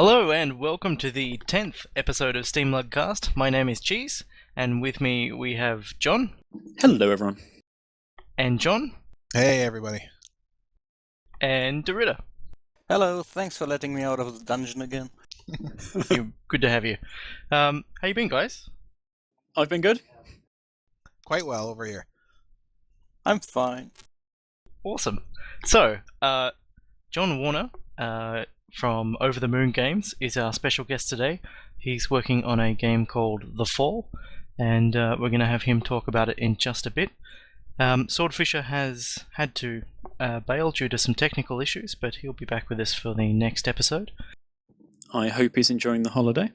Hello and welcome to the 10th episode of SteamLUG Cast. My name is Cheese, and with me we have John. Hello, everyone. And John. Hey, everybody. And Dorita. Hello, thanks for letting me out of the dungeon again. Good to have you. How you been, guys? I've been good. Quite well over here. I'm fine. Awesome. So, John Warner from Over the Moon Games is our special guest today. He's working on a game called The Fall, and we're going to have him talk about it in just a bit. Swordfisher has had to bail due to some technical issues, but he'll be back with us for the next episode. I hope he's enjoying the holiday.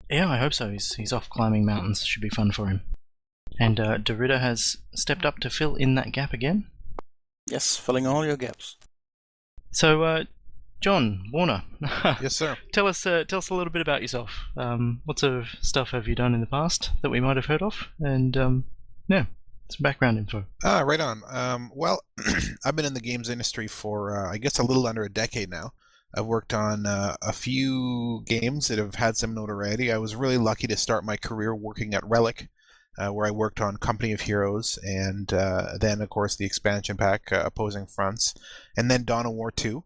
Yeah, I hope so. He's off climbing mountains. Should be fun for him. And Dorita has stepped up to fill in that gap again. Yes, filling all your gaps. So, John Warner. Yes, sir. Tell us a little bit about yourself. What sort of stuff have you done in the past that we might have heard of? And some background info. Right on. Well, I've been in the games industry for, I guess, a little under a decade now. I've worked on a few games that have had some notoriety. I was really lucky to start my career working at Relic, where I worked on Company of Heroes, and then, of course, the expansion pack, Opposing Fronts, and then Dawn of War 2.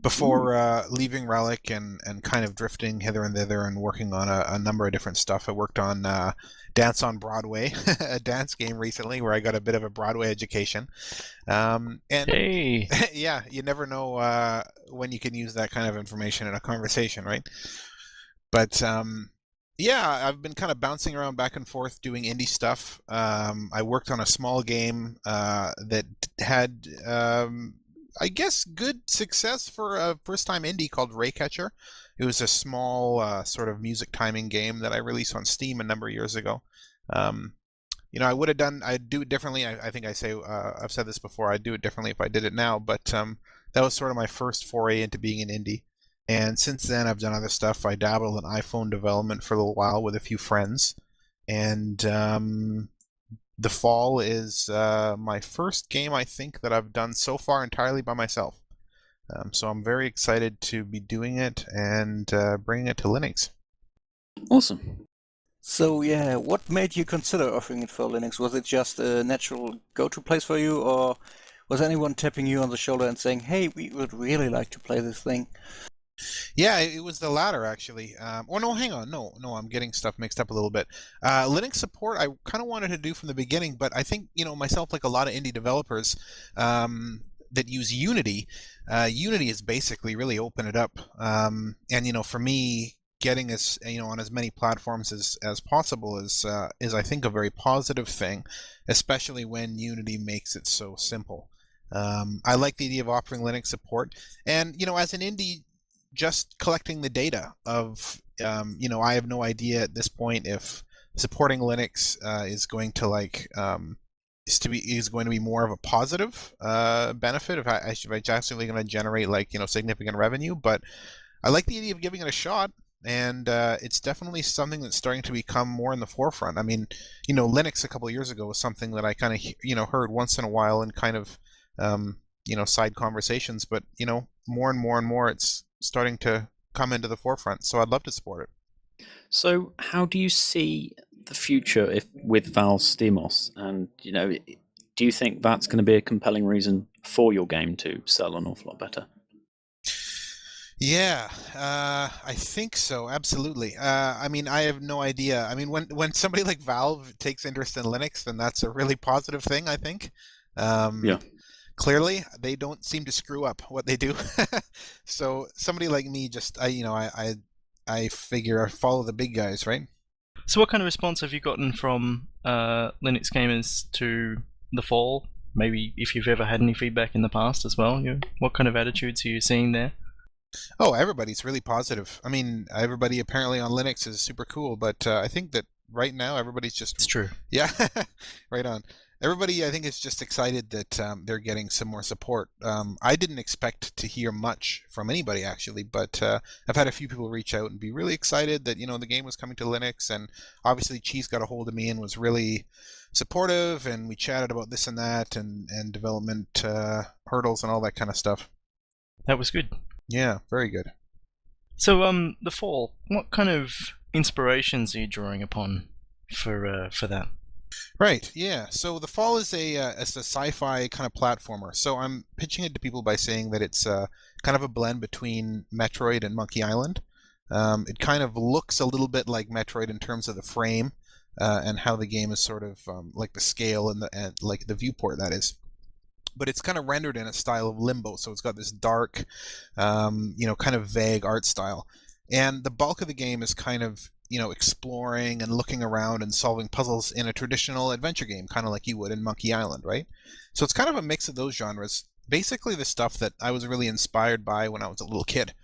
Before leaving Relic and kind of drifting hither and thither and working on a number of different stuff, I worked on Dance on Broadway, a dance game recently where I got a bit of a Broadway education. And Hey! yeah, you never know when you can use that kind of information in a conversation, right? But yeah, I've been kind of bouncing around back and forth doing indie stuff. I worked on a small game that had... I guess good success for a first-time indie called Raycatcher. It was a small sort of music timing game that I released on Steam a number of years ago. I'd do it differently. I think I've said this before, I'd do it differently if I did it now, but that was sort of my first foray into being an indie. And since then, I've done other stuff. I dabbled in iPhone development for a little while with a few friends. And The Fall is my first game, I think, that I've done so far entirely by myself. So I'm very excited to be doing it and bringing it to Linux. Awesome. So yeah, what made you consider offering it for Linux? Was it just a natural go-to place for you, or was anyone tapping you on the shoulder and saying, hey, we would really like to play this thing? Yeah, it was the latter, actually. No, hang on. No, I'm getting stuff mixed up a little bit. Linux support, I kind of wanted to do from the beginning, but I think, myself, like a lot of indie developers that use Unity, Unity has basically really opened it up. And, for me, getting us, on as many platforms as possible is, I think, a very positive thing, especially when Unity makes it so simple. I like the idea of offering Linux support. And, as an indie, just collecting the data of, I have no idea at this point if supporting Linux is going to is going to be more of a positive benefit if it's actually going to generate significant revenue. But I like the idea of giving it a shot, and it's definitely something that's starting to become more in the forefront. I mean, Linux a couple of years ago was something that I kind of heard once in a while in kind of side conversations, but more and more it's starting to come into the forefront, so I'd love to support it. So how do you see the future with Valve's SteamOS? And, do you think that's going to be a compelling reason for your game to sell an awful lot better? Yeah, I think so, absolutely. I mean, I have no idea. I mean, when somebody like Valve takes interest in Linux, then that's a really positive thing, I think. Yeah. Clearly, they don't seem to screw up what they do. So somebody like me, just I figure I follow the big guys, right? So what kind of response have you gotten from Linux gamers to The Fall? Maybe if you've ever had any feedback in the past as well. What kind of attitudes are you seeing there? Oh, everybody's really positive. I mean, everybody apparently on Linux is super cool, but I think that right now everybody's just... It's true. Yeah, right on. Everybody, I think, is just excited that they're getting some more support. I didn't expect to hear much from anybody, actually, but I've had a few people reach out and be really excited that, the game was coming to Linux, and obviously Cheese got a hold of me and was really supportive, and we chatted about this and that, and development hurdles and all that kind of stuff. That was good. Yeah, very good. So, The Fall. What kind of inspirations are you drawing upon for that? Right. Yeah. So The Fall is a sci-fi kind of platformer. So I'm pitching it to people by saying that it's kind of a blend between Metroid and Monkey Island. It kind of looks a little bit like Metroid in terms of the frame and how the game is sort of like the scale and like the viewport that is. But it's kind of rendered in a style of Limbo, so it's got this dark, kind of vague art style. And the bulk of the game is kind of, exploring and looking around and solving puzzles in a traditional adventure game, kind of like you would in Monkey Island, right? So it's kind of a mix of those genres. Basically the stuff that I was really inspired by when I was a little kid.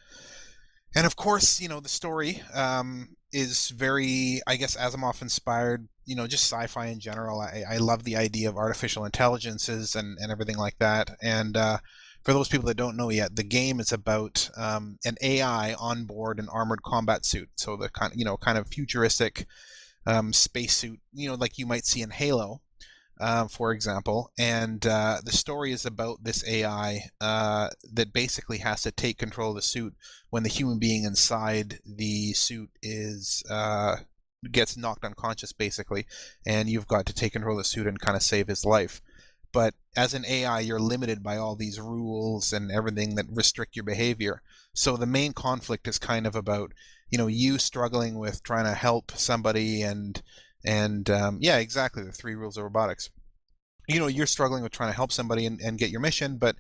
And of course, the story is very, I guess, Asimov inspired, just sci-fi in general. I love the idea of artificial intelligences and everything like that. And for those people that don't know yet, the game is about an AI on board an armored combat suit. So the kind of futuristic spacesuit, like you might see in Halo. For example, and the story is about this AI that basically has to take control of the suit when the human being inside the suit gets knocked unconscious, basically, and you've got to take control of the suit and kind of save his life. But as an AI, you're limited by all these rules and everything that restrict your behavior. So the main conflict is kind of about, you struggling with trying to help somebody and yeah, exactly, the 3 rules of robotics. You're struggling with trying to help somebody and get your mission, but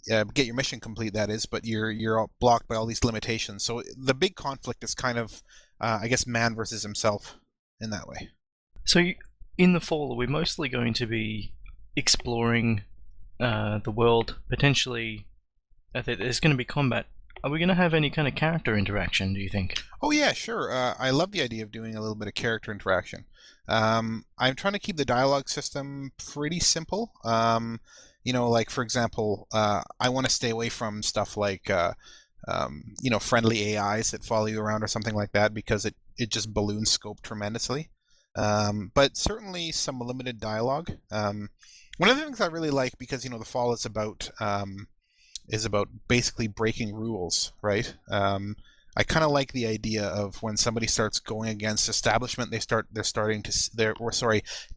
get your mission complete, that is, but you're all blocked by all these limitations. So the big conflict is kind of, I guess, man versus himself in that way. So in The Fall, are we mostly going to be exploring the world? Potentially, there's going to be combat. Are we going to have any kind of character interaction, do you think? Oh yeah, sure. I love the idea of doing a little bit of character interaction. I'm trying to keep the dialogue system pretty simple. Like for example, I want to stay away from stuff like friendly AIs that follow you around or something like that, because it just balloons scope tremendously. But certainly some limited dialogue. One of the things I really like, because The Fall is about basically breaking rules, right? I kind of like the idea of when somebody starts going against establishment, they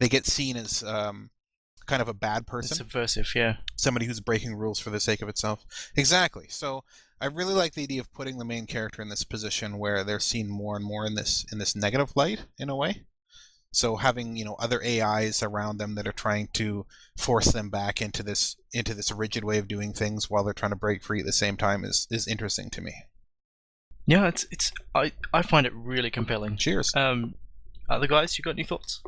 get seen as kind of a bad person. Subversive, yeah. Somebody who's breaking rules for the sake of itself. Exactly. So I really like the idea of putting the main character in this position where they're seen more and more in this negative light, in a way. So having other AIs around them that are trying to force them back into this rigid way of doing things while they're trying to break free at the same time is interesting to me. Yeah, I find it really compelling. Cheers. Other guys, you got any thoughts?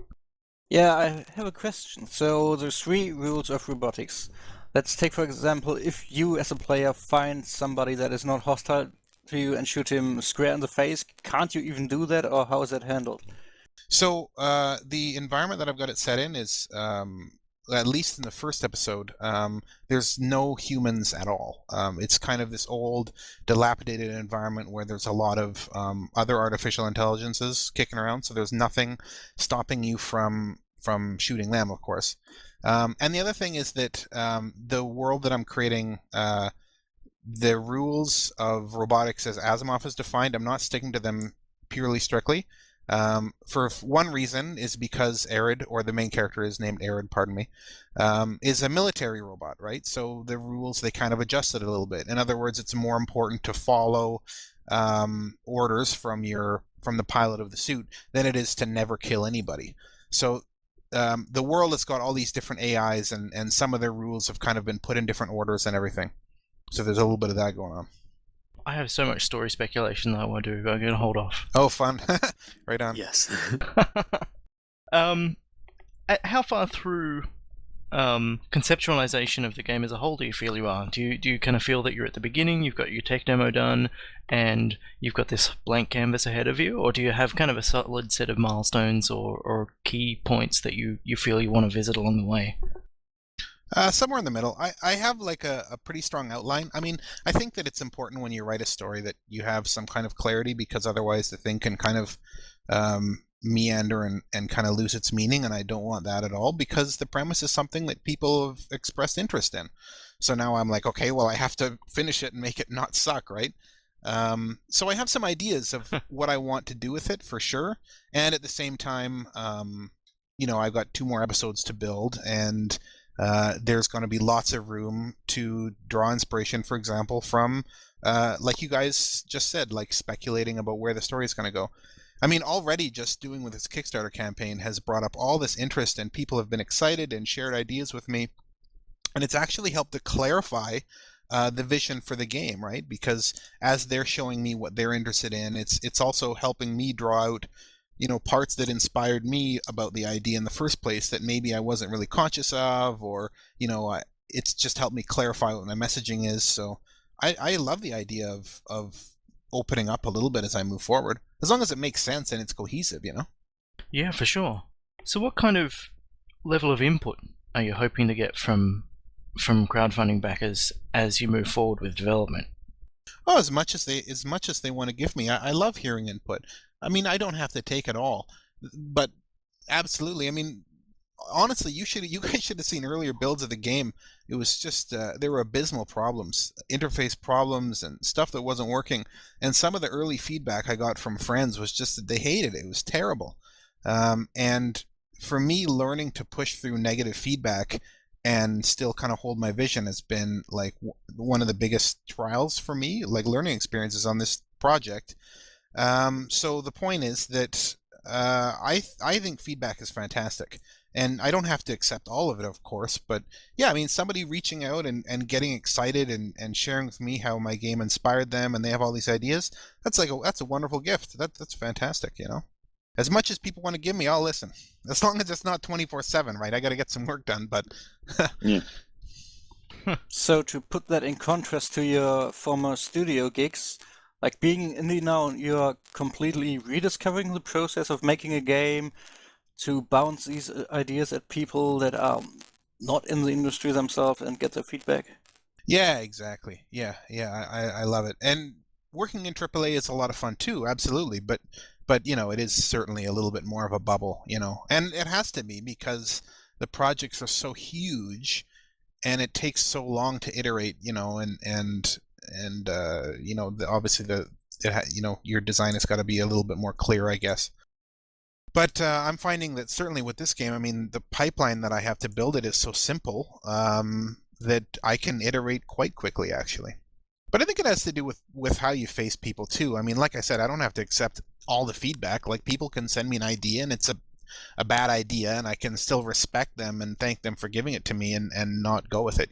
Yeah, I have a question. So there's 3 rules of robotics. Let's take, for example, if you as a player find somebody that is not hostile to you and shoot him square in the face, can't you even do that, or how is that handled? So the environment that I've got it set in is, at least in the first episode, there's no humans at all. It's kind of this old, dilapidated environment where there's a lot of other artificial intelligences kicking around, so there's nothing stopping you from shooting them, of course. And the other thing is that the world that I'm creating, the rules of robotics as Asimov has defined, I'm not sticking to them purely strictly. For one reason is because Arid, or the main character is named Arid, pardon me, is a military robot, right? So the rules, they kind of adjusted a little bit. In other words, it's more important to follow orders from the pilot of the suit than it is to never kill anybody. So the world has got all these different AIs, and some of their rules have kind of been put in different orders and everything. So there's a little bit of that going on. I have so much story speculation that I want to do, but I'm going to hold off. Oh, fun. Right on. Yes. How far through conceptualization of the game as a whole do you feel you are? Do you kind of feel that you're at the beginning, you've got your tech demo done, and you've got this blank canvas ahead of you? Or do you have kind of a solid set of milestones or key points that you feel you want to visit along the way? Somewhere in the middle. I have like a pretty strong outline. I mean, I think that it's important when you write a story that you have some kind of clarity, because otherwise the thing can kind of meander and kind of lose its meaning, and I don't want that at all, because the premise is something that people have expressed interest in. So now I'm like, okay, well, I have to finish it and make it not suck, right? So I have some ideas of what I want to do with it for sure. And at the same time, I've got 2 more episodes to build, and there's going to be lots of room to draw inspiration, for example, from, like you guys just said, like speculating about where the story is going to go. I mean, already just doing with this Kickstarter campaign has brought up all this interest, and people have been excited and shared ideas with me. And it's actually helped to clarify the vision for the game, right? Because as they're showing me what they're interested in, it's also helping me draw out, parts that inspired me about the idea in the first place that maybe I wasn't really conscious of, or it's just helped me clarify what my messaging is. So I love the idea of opening up a little bit as I move forward, as long as it makes sense and it's cohesive, Yeah, for sure. So what kind of level of input are you hoping to get from crowdfunding backers as you move forward with development? Oh, as much as they want to give me. I love hearing input. I mean, I don't have to take it all, but absolutely. I mean, honestly, you guys should have seen earlier builds of the game. It was just there were abysmal problems, interface problems, and stuff that wasn't working. And some of the early feedback I got from friends was just that they hated it. It was terrible. And for me, learning to push through negative feedback and still kind of hold my vision has been like one of the biggest trials for me, like learning experiences on this project. So the point is that I think feedback is fantastic. And I don't have to accept all of it, of course, but yeah, I mean, somebody reaching out and getting excited and sharing with me how my game inspired them and they have all these ideas, that's a wonderful gift. That's fantastic, As much as people want to give me, I'll listen. As long as it's not 24/7, right? I got to get some work done, but Yeah. So to put that in contrast to your former studio gigs, like being indie now, you're completely rediscovering the process of making a game to bounce these ideas at people that are not in the industry themselves and get their feedback. Yeah, exactly. Yeah, I love it. And working in AAA is a lot of fun too, absolutely. But it is certainly a little bit more of a bubble, and it has to be because the projects are so huge, and it takes so long to iterate, obviously your design has got to be a little bit more clear, I guess. But I'm finding that certainly with this game, I mean, the pipeline that I have to build it is so simple that I can iterate quite quickly, actually. But I think it has to do with how you face people too. I mean, like I said, I don't have to accept all the feedback. Like, people can send me an idea and it's a bad idea, and I can still respect them and thank them for giving it to me and not go with it,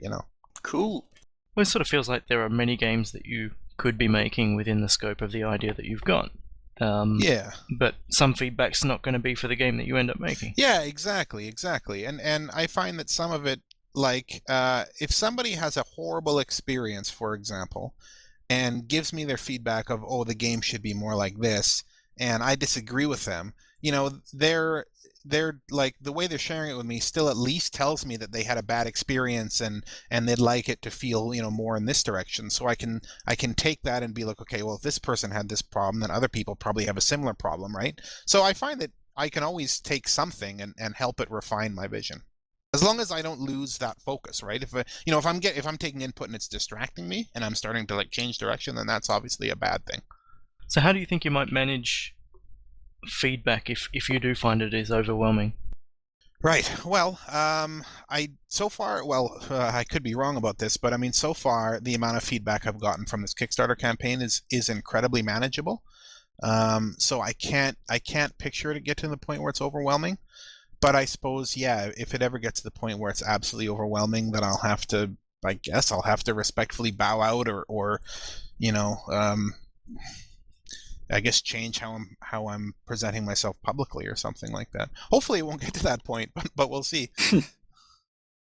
Cool. Well, it sort of feels like there are many games that you could be making within the scope of the idea that you've got. Yeah. But some feedback's not going to be for the game that you end up making. Yeah, exactly. And I find that some of it, like, if somebody has a horrible experience, for example, and gives me their feedback of, oh, the game should be more like this, and I disagree with them, they're like, the way they're sharing it with me still at least tells me that they had a bad experience and they'd like it to feel, more in this direction. So I can take that and be like, okay, well, if this person had this problem, then other people probably have a similar problem, right? So I find that I can always take something and help it refine my vision, as long as I don't lose that focus, right? If I'm taking input and it's distracting me and I'm starting to like change direction, then that's obviously a bad thing. So how do you think you might manage feedback if you do find it is overwhelming? Right. Well, I could be wrong about this, but I mean, so far the amount of feedback I've gotten from this Kickstarter campaign is incredibly manageable. So I can't picture it get to the point where it's overwhelming. But I suppose, yeah, if it ever gets to the point where it's absolutely overwhelming, then I'll have to respectfully bow out or I guess change how I'm presenting myself publicly or something like that. Hopefully it won't get to that point, but we'll see.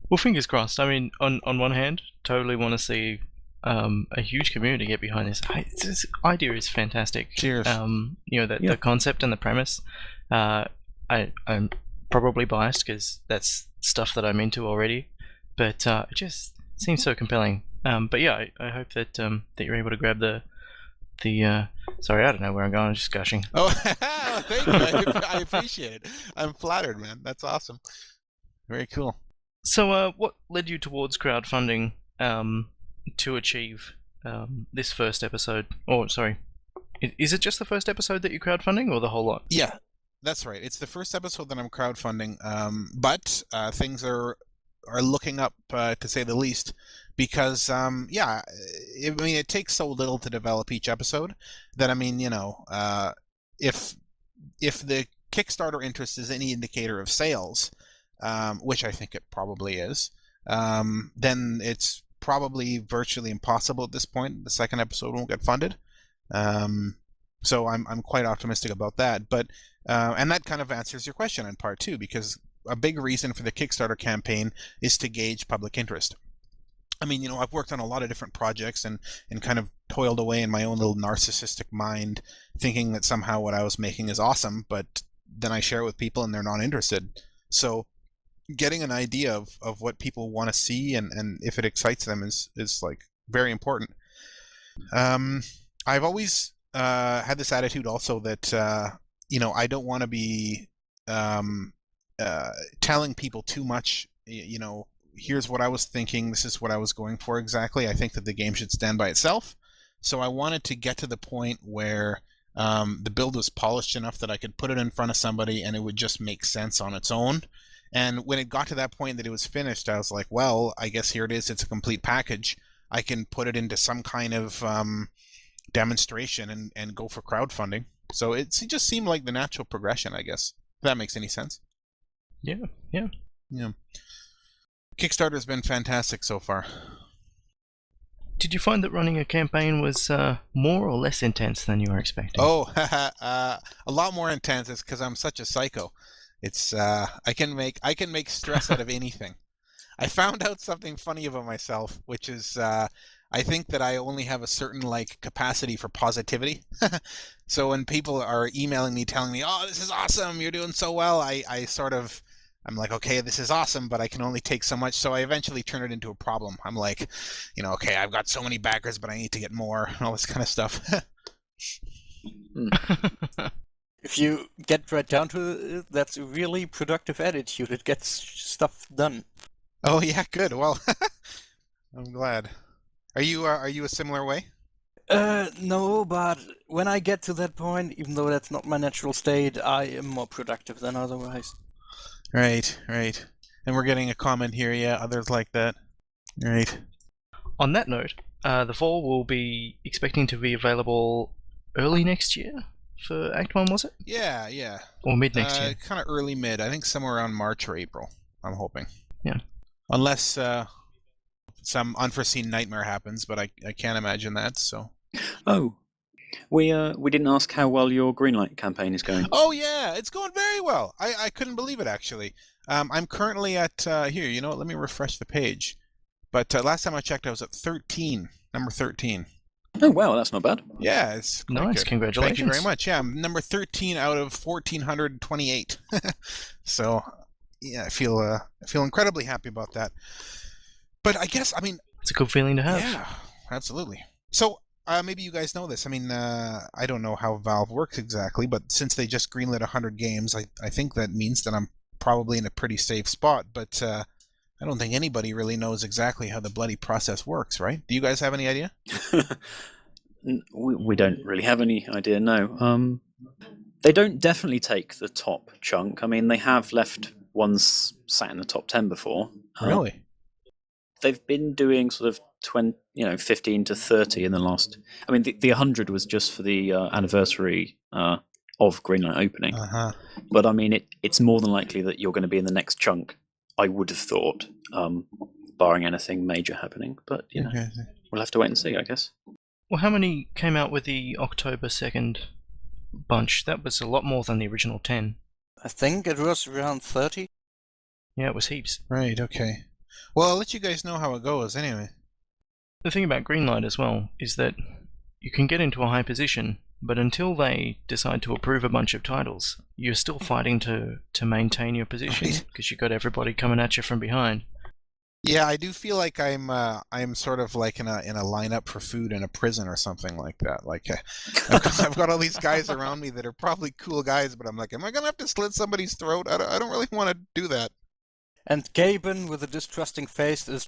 Well, fingers crossed. I mean, on one hand, totally want to see a huge community get behind this. This idea is fantastic. Cheers. The concept and the premise. I'm probably biased because that's stuff that I'm into already, but it just seems so compelling. But yeah, I hope that you're able to grab the sorry, I don't know where I'm going. I'm just gushing. Oh, thank you. I appreciate it. I'm flattered, man. That's awesome. Very cool. So, what led you towards crowdfunding to achieve this first episode. Oh, sorry. Is it just the first episode that you're crowdfunding, or the whole lot? Yeah, that's right. It's the first episode that I'm crowdfunding, but things are looking up, to say the least, because it takes so little to develop each episode that if the Kickstarter interest is any indicator of sales, which I think it probably is, then it's probably virtually impossible at this point. The second episode won't get funded. So I'm quite optimistic about that. But and that kind of answers your question in part two, because a big reason for the Kickstarter campaign is to gauge public interest. I mean, I've worked on a lot of different projects and kind of toiled away in my own little narcissistic mind, thinking that somehow what I was making is awesome, but then I share it with people and they're not interested. So getting an idea of what people want to see and if it excites them is like very important. I've always had this attitude also that I don't want to be telling people too much. Here's what I was thinking, this is what I was going for exactly. I think that the game should stand by itself. So I wanted to get to the point where the build was polished enough that I could put it in front of somebody and it would just make sense on its own. And when it got to that point that it was finished, I was like, well, I guess here it is. It's a complete package. I can put it into some kind of demonstration and go for crowdfunding. So it just seemed like the natural progression, I guess. If that makes any sense. Yeah. Kickstarter's been fantastic so far. Did you find that running a campaign was more or less intense than you were expecting? Oh, a lot more intense. It's because I'm such a psycho. It's I can make stress out of anything. I found out something funny about myself, which is I think that I only have a certain capacity for positivity. So when people are emailing me telling me, "Oh, this is awesome, you're doing so well," I'm like, okay, this is awesome, but I can only take so much. So I eventually turn it into a problem. I'm like, okay, I've got so many backers, but I need to get more, and all this kind of stuff. If you get right down to it, that's a really productive attitude. It gets stuff done. Oh yeah, good. Well, I'm glad. Are you a similar way? No, but when I get to that point, even though that's not my natural state, I am more productive than otherwise. Right. And we're getting a comment here, yeah, others like that. Right. On that note, the Fall will be expecting to be available early next year for Act 1, was it? Yeah. Or mid next year? Kind of early mid. I think somewhere around March or April, I'm hoping. Yeah. Unless some unforeseen nightmare happens, but I can't imagine that, so... Oh, we didn't ask how well your Greenlight campaign is going. Oh yeah, it's going very well. I couldn't believe it, actually. I'm currently at here. You know what? Let me refresh the page. But last time I checked, I was at 13, number 13. Oh wow, that's not bad. Yeah, it's quite nice. good. Congratulations. Thank you very much. Yeah, I'm number 13 out of 1,428. So yeah, I feel incredibly happy about that. But I guess it's a good feeling to have. Yeah, absolutely. So. Maybe you guys know this. I don't know how Valve works exactly, but since they just greenlit 100 games, I think that means that I'm probably in a pretty safe spot. But I don't think anybody really knows exactly how the bloody process works, right? Do you guys have any idea? We don't really have any idea, no. They don't definitely take the top chunk. They have left ones sat in the top 10 before. Really? They've been doing sort of 15 to 30 in the last. The 100 was just for the anniversary of Greenlight opening. Uh-huh. But it's more than likely that you're going to be in the next chunk. I would have thought, barring anything major happening. But Okay. We'll have to wait and see, I guess. Well, how many came out with the October 2nd bunch? That was a lot more than the original 10. I think it was around 30. Yeah, it was heaps. Right. Okay. Well, I'll let you guys know how it goes anyway. The thing about Greenlight as well is that you can get into a high position, but until they decide to approve a bunch of titles, you're still fighting to maintain your position because you've got everybody coming at you from behind. Yeah, I do feel like I'm sort of like in a lineup for food in a prison or something like that. I've got all these guys around me that are probably cool guys, but I'm like, am I gonna have to slit somebody's throat? I don't really want to do that. And Gaben with a distrusting face is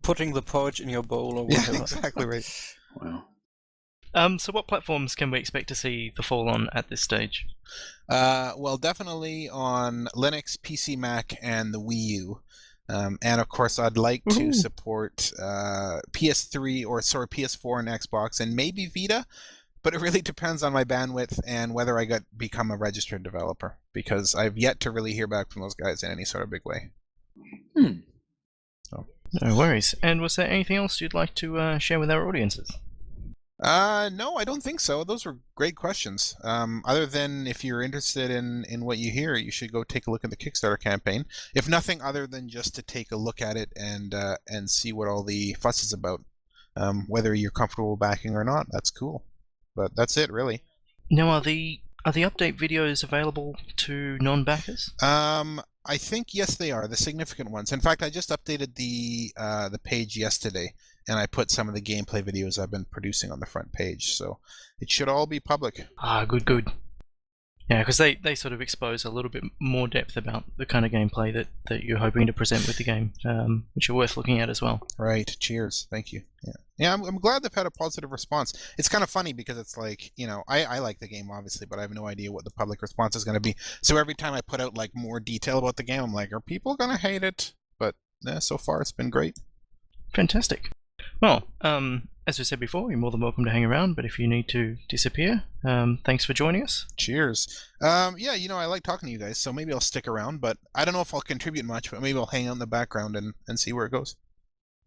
putting the porridge in your bowl or whatever. Yeah, exactly right. Wow. So what platforms can we expect to see The Fall on at this stage? Well, definitely on Linux, PC, Mac, and the Wii U. And of course, I'd like to Woohoo. support PS4 and Xbox, and maybe Vita. But it really depends on my bandwidth and whether I become a registered developer, because I've yet to really hear back from those guys in any sort of big way. So. No worries. And was there anything else you'd like to share with our audiences? No, I don't think so. Those were great questions. Other than if you're interested in what you hear, you should go take a look at the Kickstarter campaign. If nothing other than just to take a look at it and see what all the fuss is about. Whether you're comfortable backing or not, that's cool. But that's it, really. Now, are the update videos available to non-backers? I think yes, they are the significant ones. In fact, I just updated the page yesterday, and I put some of the gameplay videos I've been producing on the front page, so it should all be public. Ah, good. Yeah, because they sort of expose a little bit more depth about the kind of gameplay that you're hoping to present with the game, which are worth looking at as well. Right. Cheers. Thank you. Yeah. I'm glad they've had a positive response. It's kind of funny because it's like, I like the game obviously, but I have no idea what the public response is going to be. So every time I put out like more detail about the game, I'm like, are people going to hate it? But so far it's been great. Fantastic. Well, as we said before, you're more than welcome to hang around, but if you need to disappear, thanks for joining us. Cheers. I like talking to you guys, so maybe I'll stick around, but I don't know if I'll contribute much, but maybe I'll hang out in the background and see where it goes.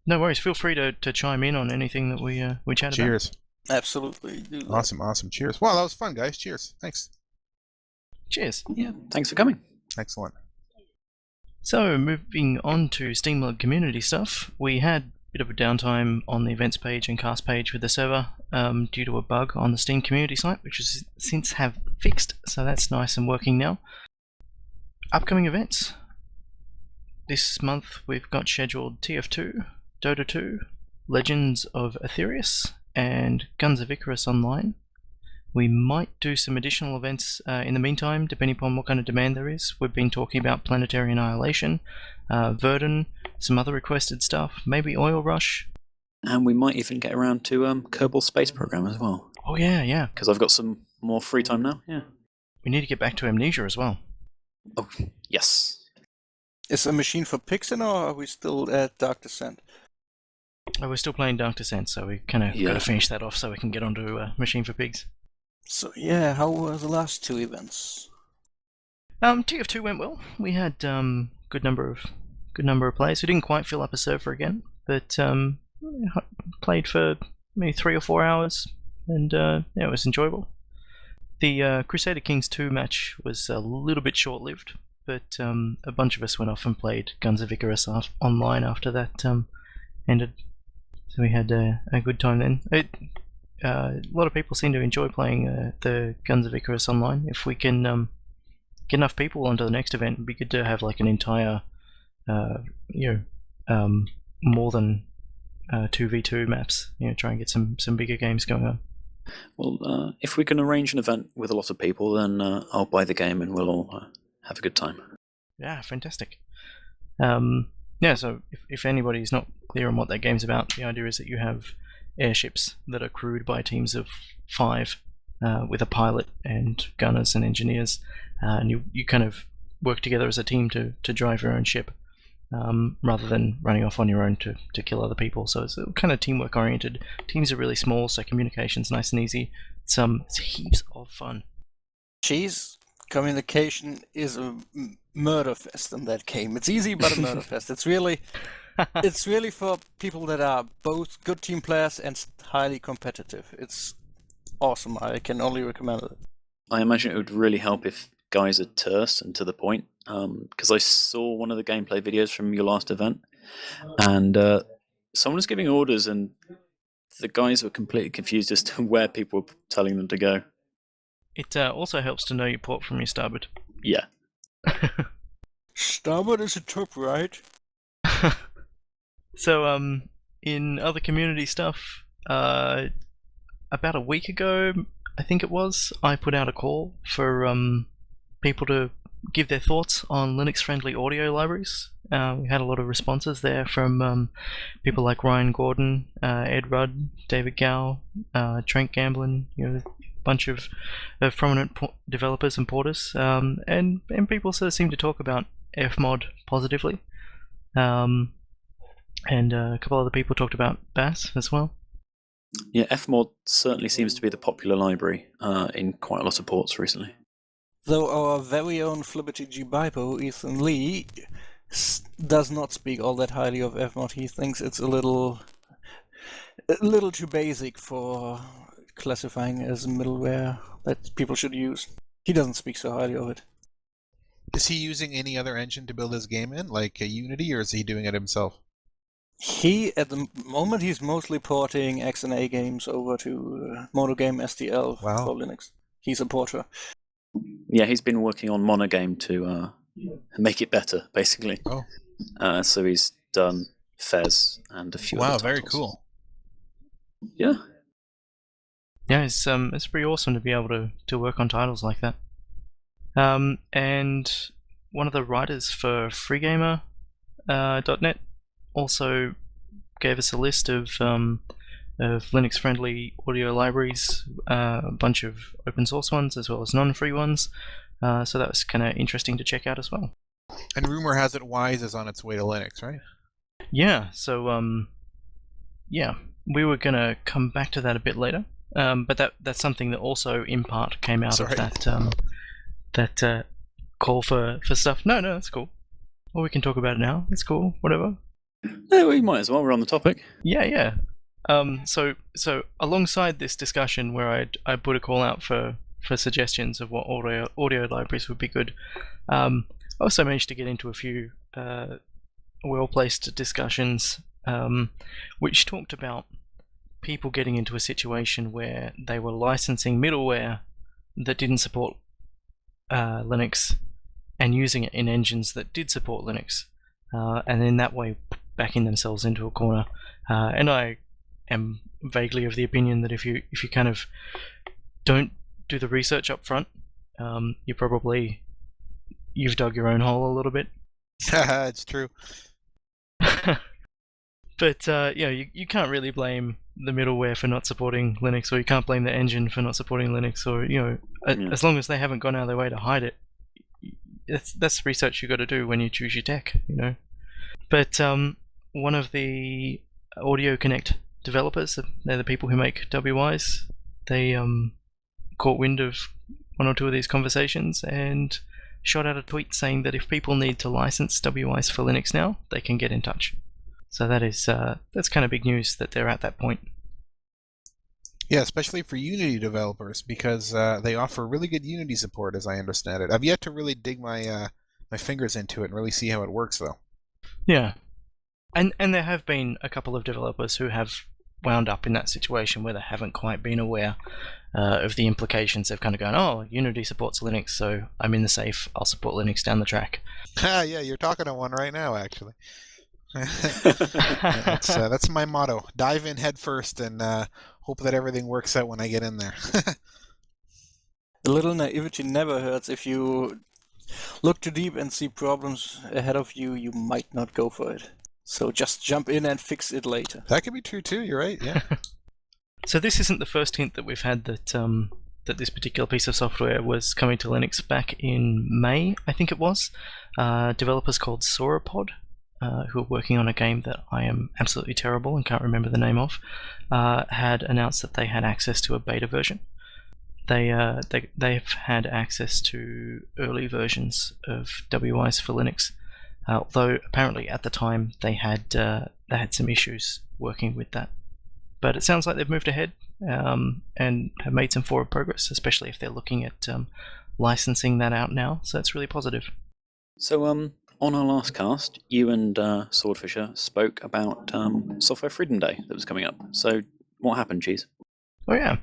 No worries. Feel free to chime in on anything that we chat about. Cheers. Absolutely. Awesome. Cheers. Well, that was fun, guys. Cheers. Thanks. Cheers. Yeah, thanks for coming. Excellent. So, moving on to SteamLUG community stuff, we had bit of a downtime on the events page and cast page with the server due to a bug on the Steam community site, which has since have fixed, so that's nice and working now. Upcoming events. This month we've got scheduled TF2, Dota 2, Legends of Aetherius, and Guns of Icarus Online. We might do some additional events in the meantime, depending upon what kind of demand there is. We've been talking about Planetary Annihilation, Verdun, some other requested stuff, maybe Oil Rush. And we might even get around to Kerbal Space Program as well. Oh yeah. Because I've got some more free time now, yeah. We need to get back to Amnesia as well. Oh, yes. Is a machine for pigs in, or are we still at Dark Descent? Oh, we're still playing Dark Descent, so we kind of got to finish that off so we can get onto Machine for Pigs. So yeah, how were the last two events? TF2 went well. We had good number of players. We didn't quite fill up a server again, but played for maybe 3 or 4 hours, and it was enjoyable. The Crusader Kings 2 match was a little bit short-lived, but a bunch of us went off and played Guns of Icarus online after that ended. So we had a good time then. A lot of people seem to enjoy playing the Guns of Icarus online. If we can get enough people onto the next event, it'd be good to have like an entire, more than 2v2 maps. Try and get some bigger games going on. Well, if we can arrange an event with a lot of people, then I'll buy the game and we'll all have a good time. Yeah, fantastic. So if anybody's not clear on what that game's about, the idea is that you have airships that are crewed by teams of 5 with a pilot and gunners and engineers, and you kind of work together as a team to drive your own ship rather than running off on your own to kill other people. So it's kind of teamwork oriented. Teams are really small, so communication's nice and easy. It's heaps of fun. Jeez, communication is a murder fest in that game. It's easy, but a murder fest. It's really for people that are both good team players and highly competitive. It's awesome. I can only recommend it. I imagine it would really help if guys are terse and to the point, because I saw one of the gameplay videos from your last event, and someone was giving orders, and the guys were completely confused as to where people were telling them to go. It also helps to know your port from your starboard. Yeah. Starboard is a top right. So, in other community stuff, about a week ago, I think it was, I put out a call for people to give their thoughts on Linux-friendly audio libraries, We had a lot of responses there from people like Ryan Gordon, Ed Rudd, David Gow, Trent Gamblin, a bunch of prominent developers and porters, and people sort of seem to talk about Fmod positively. And a couple other people talked about BAS as well. Yeah, Fmod certainly seems to be the popular library in quite a lot of ports recently. Though our very own FlibberTG Bipo, Ethan Lee, does not speak all that highly of Fmod. He thinks it's a little too basic for classifying as middleware that people should use. He doesn't speak so highly of it. Is he using any other engine to build his game in, like Unity, or is he doing it himself? At the moment, he's mostly porting XNA games over to Monogame STL for Linux. He's a porter. Yeah, he's been working on Monogame to make it better, basically. Oh. So he's done Fez and a few other titles. Wow, very cool. Yeah. Yeah, it's pretty awesome to be able to work on titles like that. And one of the writers for freegamer.net also gave us a list of Linux-friendly audio libraries, a bunch of open source ones as well as non-free ones. So that was kind of interesting to check out as well. And rumor has it Wise is on its way to Linux, right? Yeah. So we were gonna come back to that a bit later. But that's something that also in part came out of that call for stuff. No, that's cool. Well, we can talk about it now. It's cool. Whatever. Yeah, we might as well. We're on the topic. Yeah. So alongside this discussion where I put a call out for suggestions of what audio libraries would be good, I also managed to get into a few well-placed discussions which talked about people getting into a situation where they were licensing middleware that didn't support Linux and using it in engines that did support Linux, and in that way backing themselves into a corner. And I am vaguely of the opinion that if you kind of don't do the research up front, you've dug your own hole a little bit. It's true. But you can't really blame the middleware for not supporting Linux, or you can't blame the engine for not supporting Linux, or as long as they haven't gone out of their way to hide it. That's research you got to do when you choose your tech, But one of the Audio Connect developers, they're the people who make WIs, they caught wind of one or two of these conversations and shot out a tweet saying that if people need to license WIs for Linux now, they can get in touch. So that's kind of big news that they're at that point. Yeah, especially for Unity developers, because they offer really good Unity support, as I understand it. I've yet to really dig my fingers into it and really see how it works, though. Yeah, and there have been a couple of developers who have wound up in that situation where they haven't quite been aware of the implications. They've kind of gone, oh, Unity supports Linux, so I'm in the safe. I'll support Linux down the track. Yeah, you're talking to one right now, actually. That's my motto. Dive in head first and hope that everything works out when I get in there. A little naivety never hurts. If you look too deep and see problems ahead of you, you might not go for it. So just jump in and fix it later. That could be true too, you're right, yeah. So this isn't the first hint that we've had that this particular piece of software was coming to Linux back in May, I think it was. Developers called Sauropod, who are working on a game that I am absolutely terrible and can't remember the name of, had announced that they had access to a beta version. They've had access to early versions of WIs for Linux, although apparently at the time they had some issues working with that. But it sounds like they've moved ahead and have made some forward progress, especially if they're looking at licensing that out now. So that's really positive. So on our last cast, you and Swordfisher spoke about Software Freedom Day that was coming up. So what happened, Cheese? Oh yeah.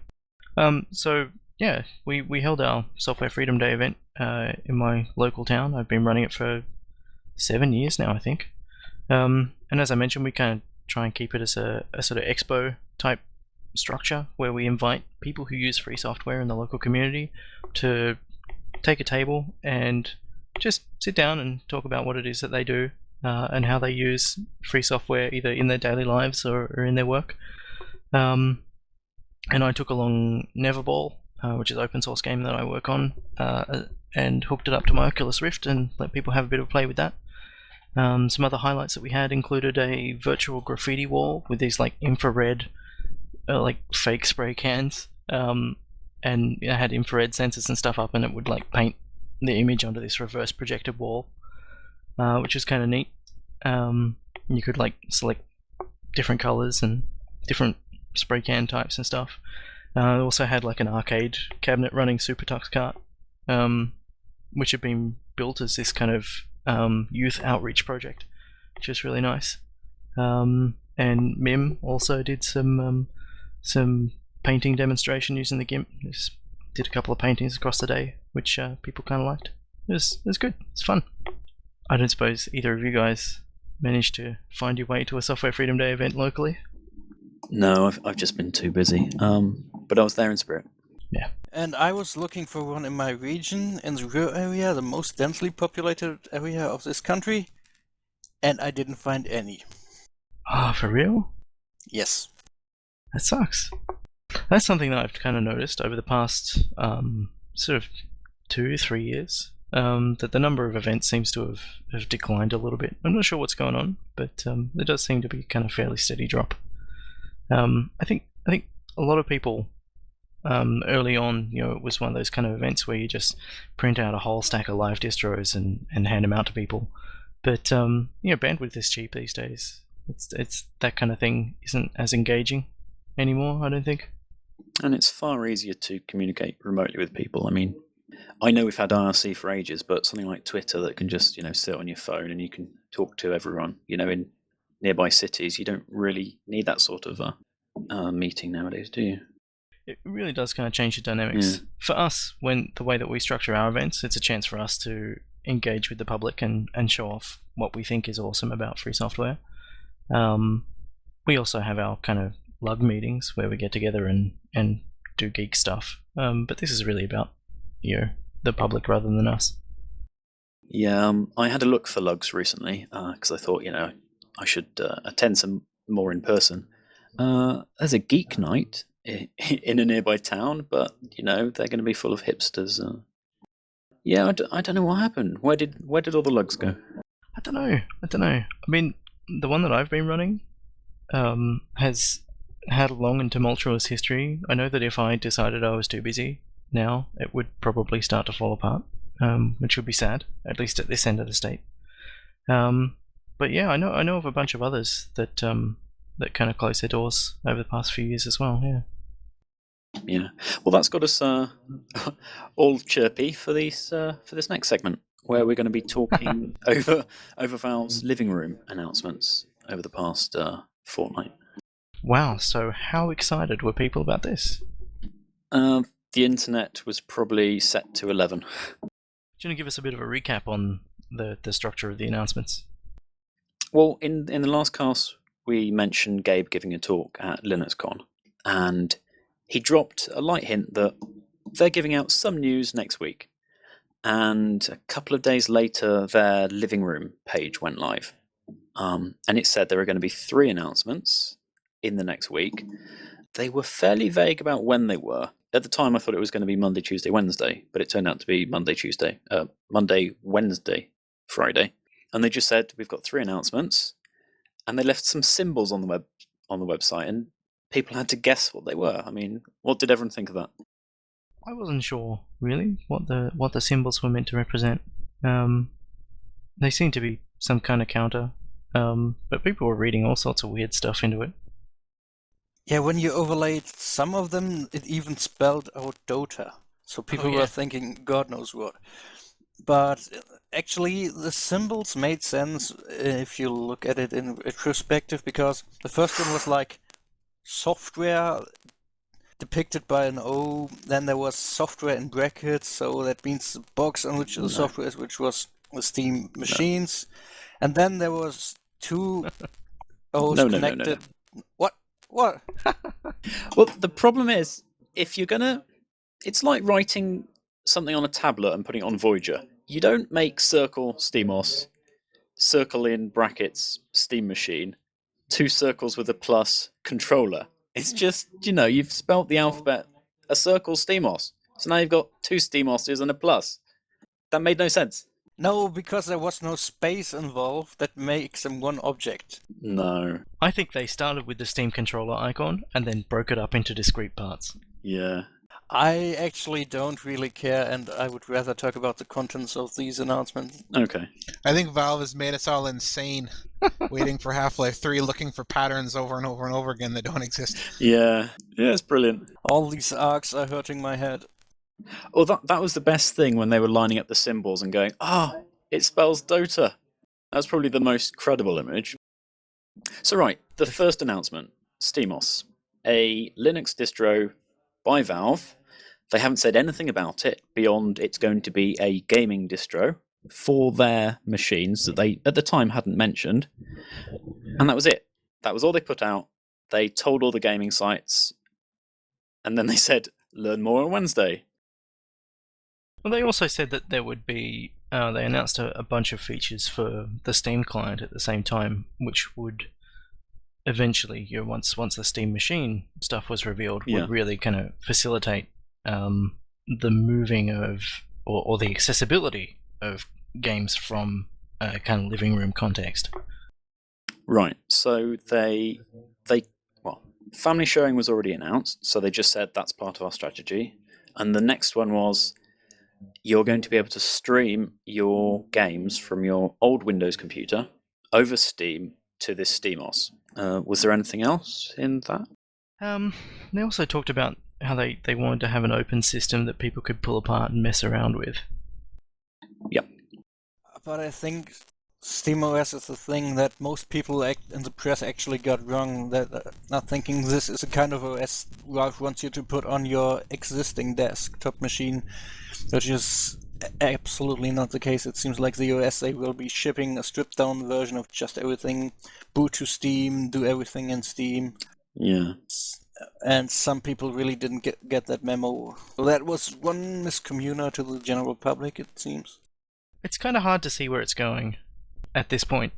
We held our Software Freedom Day event in my local town. I've been running it for 7 years now, I think. And as I mentioned, we kind of try and keep it as a sort of expo type structure where we invite people who use free software in the local community to take a table and just sit down and talk about what it is that they do, and how they use free software either in their daily lives or in their work. And I took along Neverball, which is an open source game that I work on, and hooked it up to my Oculus Rift and let people have a bit of play with that. Some other highlights that we had included a virtual graffiti wall with these like infrared, like fake spray cans, and it had infrared sensors and stuff up, and it would like paint the image onto this reverse projected wall, which was kind of neat. You could like select different colors and different spray can types and stuff. It also had like an arcade cabinet running Super Tux Kart, which had been built as this kind of youth outreach project, which is really nice. And Mim also did some painting demonstration using the GIMP. Just did a couple of paintings across the day, which people kind of liked. It was good. It's fun. I don't suppose either of you guys managed to find your way to a Software Freedom Day event locally? No, I've just been too busy. But I was there in spirit. Yeah. And I was looking for one in my region, in the rural area, the most densely populated area of this country, and I didn't find any. For real? Yes. That sucks. That's something that I've kind of noticed over the past sort of 2-3 years, that the number of events seems to have declined a little bit. I'm not sure what's going on, but there does seem to be kind of fairly steady drop. I think a lot of people early on, it was one of those kind of events where you just print out a whole stack of live distros and hand them out to people. But bandwidth is cheap these days. It's that kind of thing isn't as engaging anymore, I don't think. And it's far easier to communicate remotely with people. I mean, I know we've had IRC for ages, but something like Twitter that can just, sit on your phone and you can talk to everyone, in nearby cities, you don't really need that sort of meeting nowadays, do you? It really does kind of change the dynamics. Yeah. For us, when the way that we structure our events, it's a chance for us to engage with the public and show off what we think is awesome about free software. We also have our kind of LUG meetings where we get together and do geek stuff. But this is really about the public rather than us. Yeah, I had a look for LUGs recently because I thought I should attend some more in person. There's a geek night in a nearby town, but they're going to be full of hipsters. Yeah, I don't know what happened. Where did all the LUGs go? I don't know. I mean, the one that I've been running has had a long and tumultuous history. I know that if I decided I was too busy now, it would probably start to fall apart, which would be sad, at least at this end of the state. But yeah, I know of a bunch of others that kind of closed their doors over the past few years as well. Yeah. Yeah. Well, that's got us all chirpy for this next segment, where we're going to be talking over Valve's living room announcements over the past fortnight. Wow. So how excited were people about this? The internet was probably set to 11. Do you want to give us a bit of a recap on the structure of the announcements? Well, in the last cast, we mentioned Gabe giving a talk at LinuxCon, and he dropped a light hint that they're giving out some news next week. And a couple of days later, their living room page went live. And it said there were going to be 3 announcements in the next week. They were fairly vague about when they were. At the time, I thought it was going to be Monday, Tuesday, Wednesday, but it turned out to be Monday, Wednesday, Friday. And they just said, we've got 3 announcements. And they left some symbols on the website, and people had to guess what they were. I mean, what did everyone think of that? I wasn't sure really what the symbols were meant to represent. They seemed to be some kind of counter, but people were reading all sorts of weird stuff into it. Yeah, when you overlaid some of them, it even spelled out Dota. So people were thinking God knows what. But actually, the symbols made sense if you look at it in retrospective, because the first one was like software depicted by an O, then there was software in brackets, so that means the box on which the software is, which was the Steam machines, and then there was 2 O's connected. No. What? Well, the problem is, if you're gonna, it's like writing something on a tablet and putting it on Voyager. You don't make circle SteamOS, circle in brackets Steam machine, 2 circles with a plus controller. It's just, you've spelt the alphabet, a circle SteamOS. So now you've got 2 SteamOSs and a plus. That made no sense. No, because there was no space involved that makes them one object. No. I think they started with the Steam controller icon and then broke it up into discrete parts. Yeah. I actually don't really care, and I would rather talk about the contents of these announcements. Okay. I think Valve has made us all insane, waiting for Half-Life 3, looking for patterns over and over and over again that don't exist. Yeah. Yeah, it's brilliant. All these arcs are hurting my head. Oh, that was the best thing when they were lining up the symbols and going, it spells Dota. That's probably the most credible image. So right, the first announcement, SteamOS, a Linux distro by Valve. They haven't said anything about it beyond it's going to be a gaming distro for their machines that they at the time hadn't mentioned. And that was it. That was all they put out. They told all the gaming sites, and then they said, learn more on Wednesday. Well, they also said that there would be. They announced a bunch of features for the Steam client at the same time, which would eventually, once the Steam machine stuff was revealed, would really kind of facilitate the moving of or the accessibility of games from a kind of living room context. Right. So family sharing was already announced, so they just said that's part of our strategy. And the next one was, you're going to be able to stream your games from your old Windows computer over Steam to this SteamOS. Was there anything else in that? They also talked about how they wanted to have an open system that people could pull apart and mess around with. Yep. But I think SteamOS is the thing that most people in the press actually got wrong, that not thinking this is a kind of OS Valve wants you to put on your existing desktop machine, which is absolutely not the case. It seems like the OS, they will be shipping a stripped down version of just everything, boot to Steam, do everything in Steam. Yeah. And some people really didn't get that memo. So that was one miscommunication to the general public, it seems. It's kind of hard to see where it's going at this point.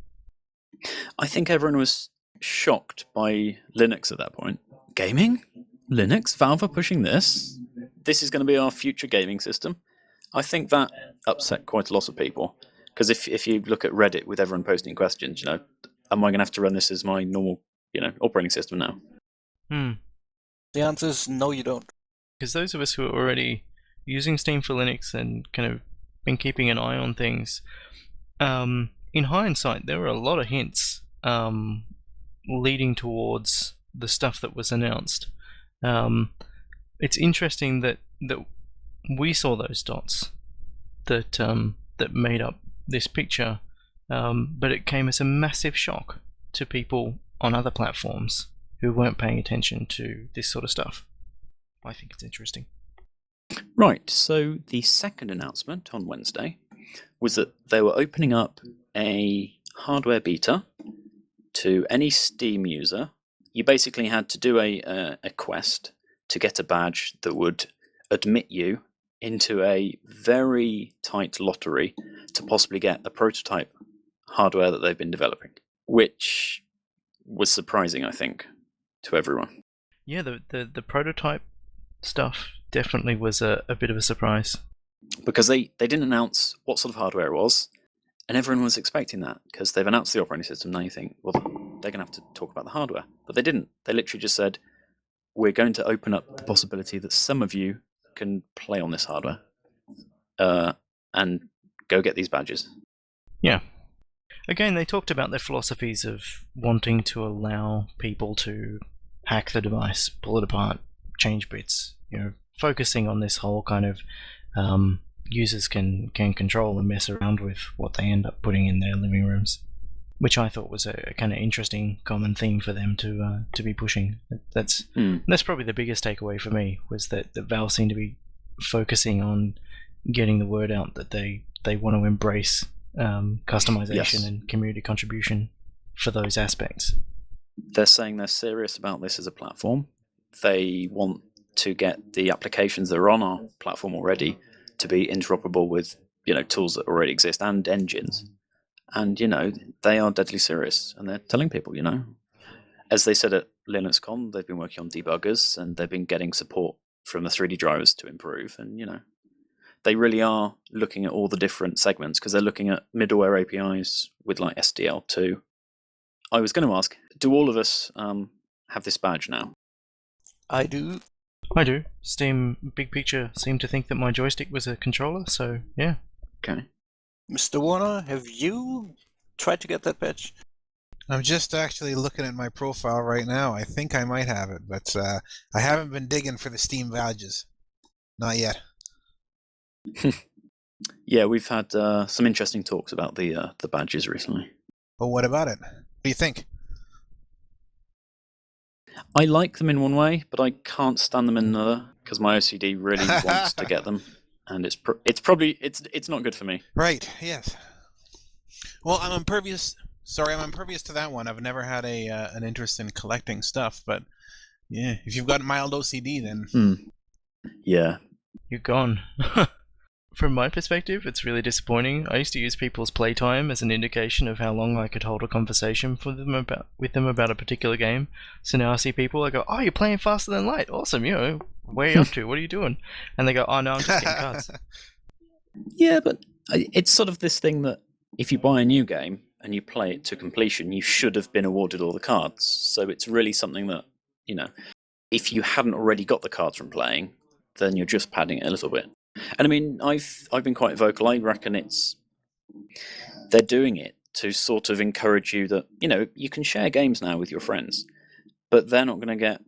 I think everyone was shocked by Linux at that point. Gaming? Linux? Valve are pushing this? This is going to be our future gaming system? I think that upset quite a lot of people. Because if you look at Reddit with everyone posting questions, am I going to have to run this as my normal, operating system now? The answer is no, you don't. Because those of us who are already using Steam for Linux and kind of been keeping an eye on things, in hindsight, there were a lot of hints leading towards the stuff that was announced. It's interesting that we saw those dots that made up this picture, but it came as a massive shock to people on other platforms who weren't paying attention to this sort of stuff. I think it's interesting. Right, so the second announcement on Wednesday was that they were opening up a hardware beta to any Steam user. You basically had to do a quest to get a badge that would admit you into a very tight lottery to possibly get a prototype hardware that they've been developing, which was surprising, I think, to everyone. Yeah, the prototype stuff definitely was a bit of a surprise. Because they didn't announce what sort of hardware it was, and everyone was expecting that, because they've announced the operating system. Now you think, well, they're going to have to talk about the hardware. But they didn't. They literally just said, we're going to open up the possibility that some of you can play on this hardware and go get these badges. Yeah. Again, they talked about their philosophies of wanting to allow people to hack the device, pull it apart, change bits, focusing on this whole kind of users can control and mess around with what they end up putting in their living rooms, which I thought was a kind of interesting common theme for them to be pushing. That's probably the biggest takeaway for me, was that Valve seemed to be focusing on getting the word out that they want to embrace customization and community contribution for those aspects. They're saying they're serious about this as a platform. They want to get the applications that are on our platform already to be interoperable with tools that already exist and engines. And, they are deadly serious, and they're telling people, as they said at LinuxCon, they've been working on debuggers, and they've been getting support from the 3D drivers to improve. And, they really are looking at all the different segments, because they're looking at middleware APIs with like SDL2. I was going to ask, do all of us have this badge now? I do. I do. Steam Big Picture seemed to think that my joystick was a controller, so yeah. Okay. Mr. Warner, have you tried to get that badge? I'm just actually looking at my profile right now. I think I might have it, but I haven't been digging for the Steam badges. Not yet. Yeah, we've had some interesting talks about the badges recently. Well, what about it? What do you think? I like them in one way, but I can't stand them in another, because my OCD really wants to get them, and it's probably not good for me. Right. Yes. Well, I'm impervious. Sorry, I'm impervious to that one. I've never had an interest in collecting stuff, but yeah, if you've got mild OCD, then Yeah. You're gone. From my perspective, it's really disappointing. I used to use people's playtime as an indication of how long I could hold a conversation with them about a particular game. So now I see people, I go, "Oh, you're playing faster than light. Awesome, where are you up to? What are you doing?" And they go, "Oh, no, I'm just getting cards." Yeah, but it's sort of this thing that if you buy a new game and you play it to completion, you should have been awarded all the cards. So it's really something that, if you hadn't already got the cards from playing, then you're just padding it a little bit. And I mean, I've been quite vocal. I reckon they're doing it to sort of encourage you that, you can share games now with your friends, but they're not going to get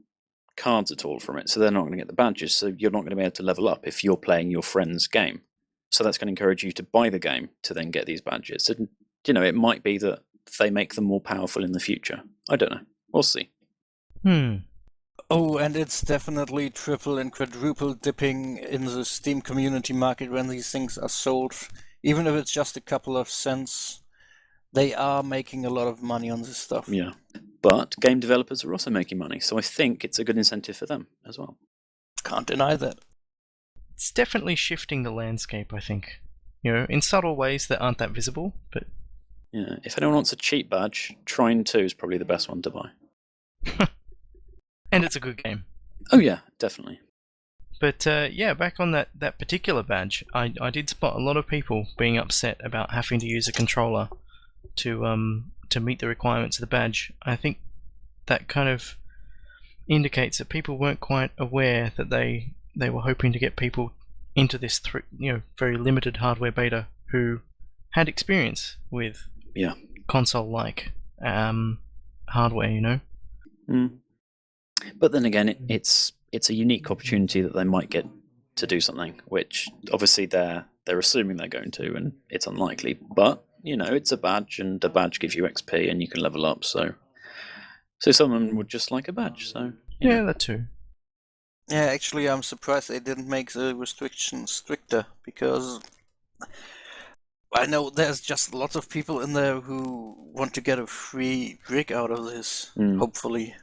cards at all from it. So they're not going to get the badges. So you're not going to be able to level up if you're playing your friend's game. So that's going to encourage you to buy the game to then get these badges. And, it might be that they make them more powerful in the future. I don't know. We'll see. Oh, and it's definitely triple and quadruple dipping in the Steam community market when these things are sold. Even if it's just a couple of cents, they are making a lot of money on this stuff. Yeah. But game developers are also making money, so I think it's a good incentive for them as well. Can't deny that. It's definitely shifting the landscape, I think. In subtle ways that aren't that visible, but... Yeah, if anyone wants a cheap badge, Trine 2 is probably the best one to buy. And it's a good game. Oh yeah, definitely. But back on that particular badge, I did spot a lot of people being upset about having to use a controller to meet the requirements of the badge. I think that kind of indicates that people weren't quite aware that they were hoping to get people into this very limited hardware beta who had experience with console-like hardware, But then again, it's a unique opportunity that they might get to do something, which obviously they're assuming they're going to, and it's unlikely. But it's a badge, and a badge gives you XP, and you can level up. So someone would just like a badge. So yeah, that too. Yeah, actually, I'm surprised they didn't make the restrictions stricter, because I know there's just lots of people in there who want to get a free rig out of this, hopefully.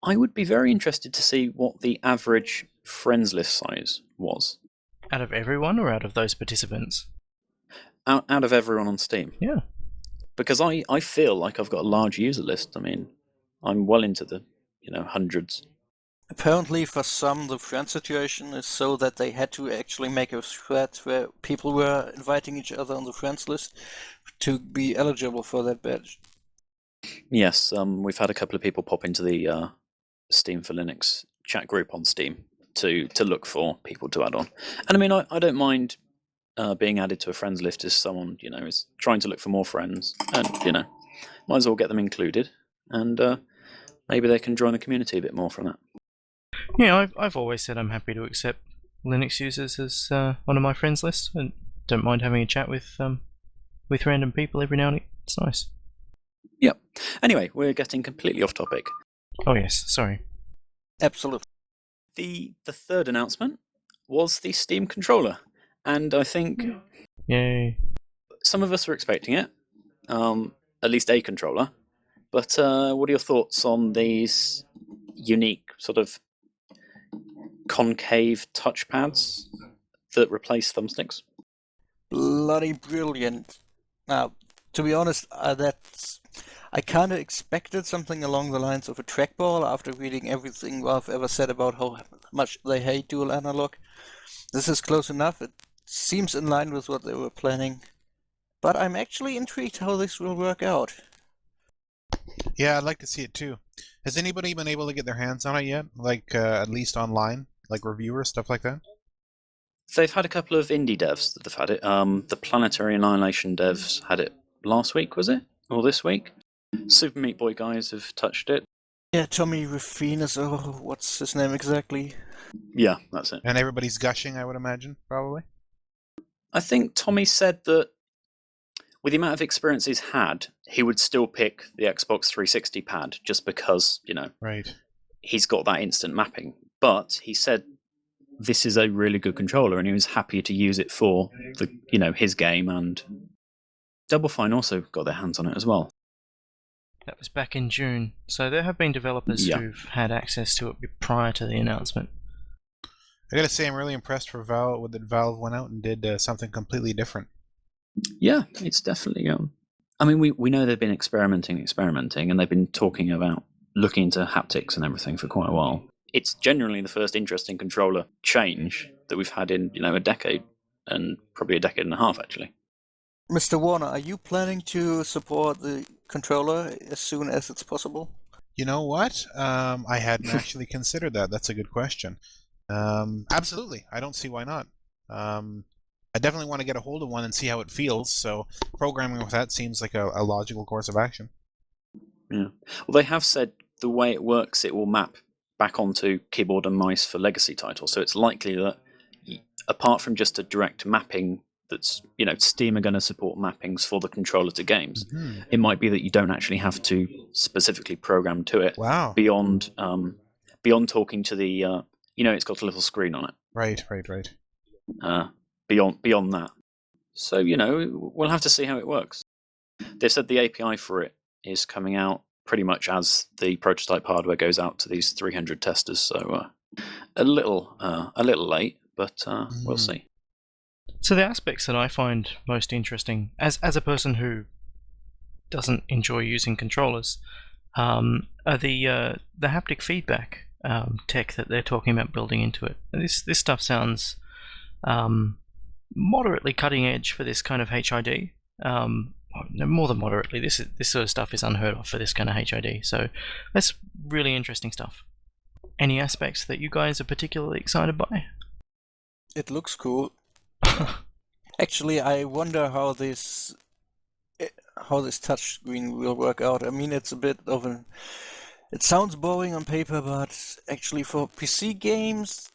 I would be very interested to see what the average friends list size was. Out of everyone or out of those participants? Out of everyone on Steam. Yeah. Because I feel like I've got a large user list. I mean, I'm well into the hundreds. Apparently for some the friend situation is so that they had to actually make a thread where people were inviting each other on the friends list to be eligible for that badge. Yes, we've had a couple of people pop into the Steam for Linux chat group on Steam to look for people to add on. And I mean, I don't mind being added to a friends list if someone, is trying to look for more friends, and, might as well get them included, and maybe they can join the community a bit more from that. Yeah, I've always said I'm happy to accept Linux users as one of my friends lists, and don't mind having a chat with random people every now and again. It's nice. Yep. Anyway, we're getting completely off topic. Oh yes, sorry. Absolutely. The third announcement was the Steam controller, and I think Yay. some of us were expecting it, at least a controller. But what are your thoughts on these unique sort of concave touchpads that replace thumbsticks? Bloody brilliant. Now, to be honest, I kind of expected something along the lines of a trackball after reading everything Valve ever said about how much they hate dual analog. This is close enough. It seems in line with what they were planning. But I'm actually intrigued how this will work out. Yeah, I'd like to see it too. Has anybody been able to get their hands on it yet? Like, at least online? Like reviewers, stuff like that? They've had a couple of indie devs that have had it. The Planetary Annihilation devs had it last week, was it? Or this week? Super Meat Boy guys have touched it. Yeah, Tommy Rufinus, what's his name exactly? Yeah, that's it. And everybody's gushing, I would imagine, probably. I think Tommy said that with the amount of experience he's had, he would still pick the Xbox 360 pad just because, Right. he's got that instant mapping. But he said this is a really good controller and he was happy to use it for his game, and Double Fine also got their hands on it as well. That was back in June, so there have been developers who've had access to it prior to the announcement. I gotta say, I'm really impressed for Valve that Valve went out and did something completely different. Yeah, it's definitely. I mean, we know they've been experimenting, and they've been talking about looking into haptics and everything for quite a while. It's genuinely the first interesting controller change that we've had in a decade, and probably a decade and a half actually. Mr. Warner, are you planning to support the controller as soon as it's possible? You know what? I hadn't actually considered that. That's a good question. Absolutely. I don't see why not. I definitely want to get a hold of one and see how it feels, so programming with that seems like a logical course of action. Yeah. Well, they have said the way it works, it will map back onto keyboard and mice for legacy titles, so it's likely that apart from just a direct mapping that's, Steam are going to support mappings for the controller to games. Mm-hmm. It might be that you don't actually have to specifically program to it. Wow. Beyond talking to the, it's got a little screen on it. Right. Beyond that. So, we'll have to see how it works. They've said the API for it is coming out pretty much as the prototype hardware goes out to these 300 testers. So a little late, but we'll see. So the aspects that I find most interesting, as a person who doesn't enjoy using controllers, are the haptic feedback tech that they're talking about building into it. This stuff sounds moderately cutting edge for this kind of HID. More than moderately. This sort of stuff is unheard of for this kind of HID. So that's really interesting stuff. Any aspects that you guys are particularly excited by? It looks cool. Actually, I wonder how this touchscreen will work out. I mean, it's a bit of an... It sounds boring on paper, but actually for PC games,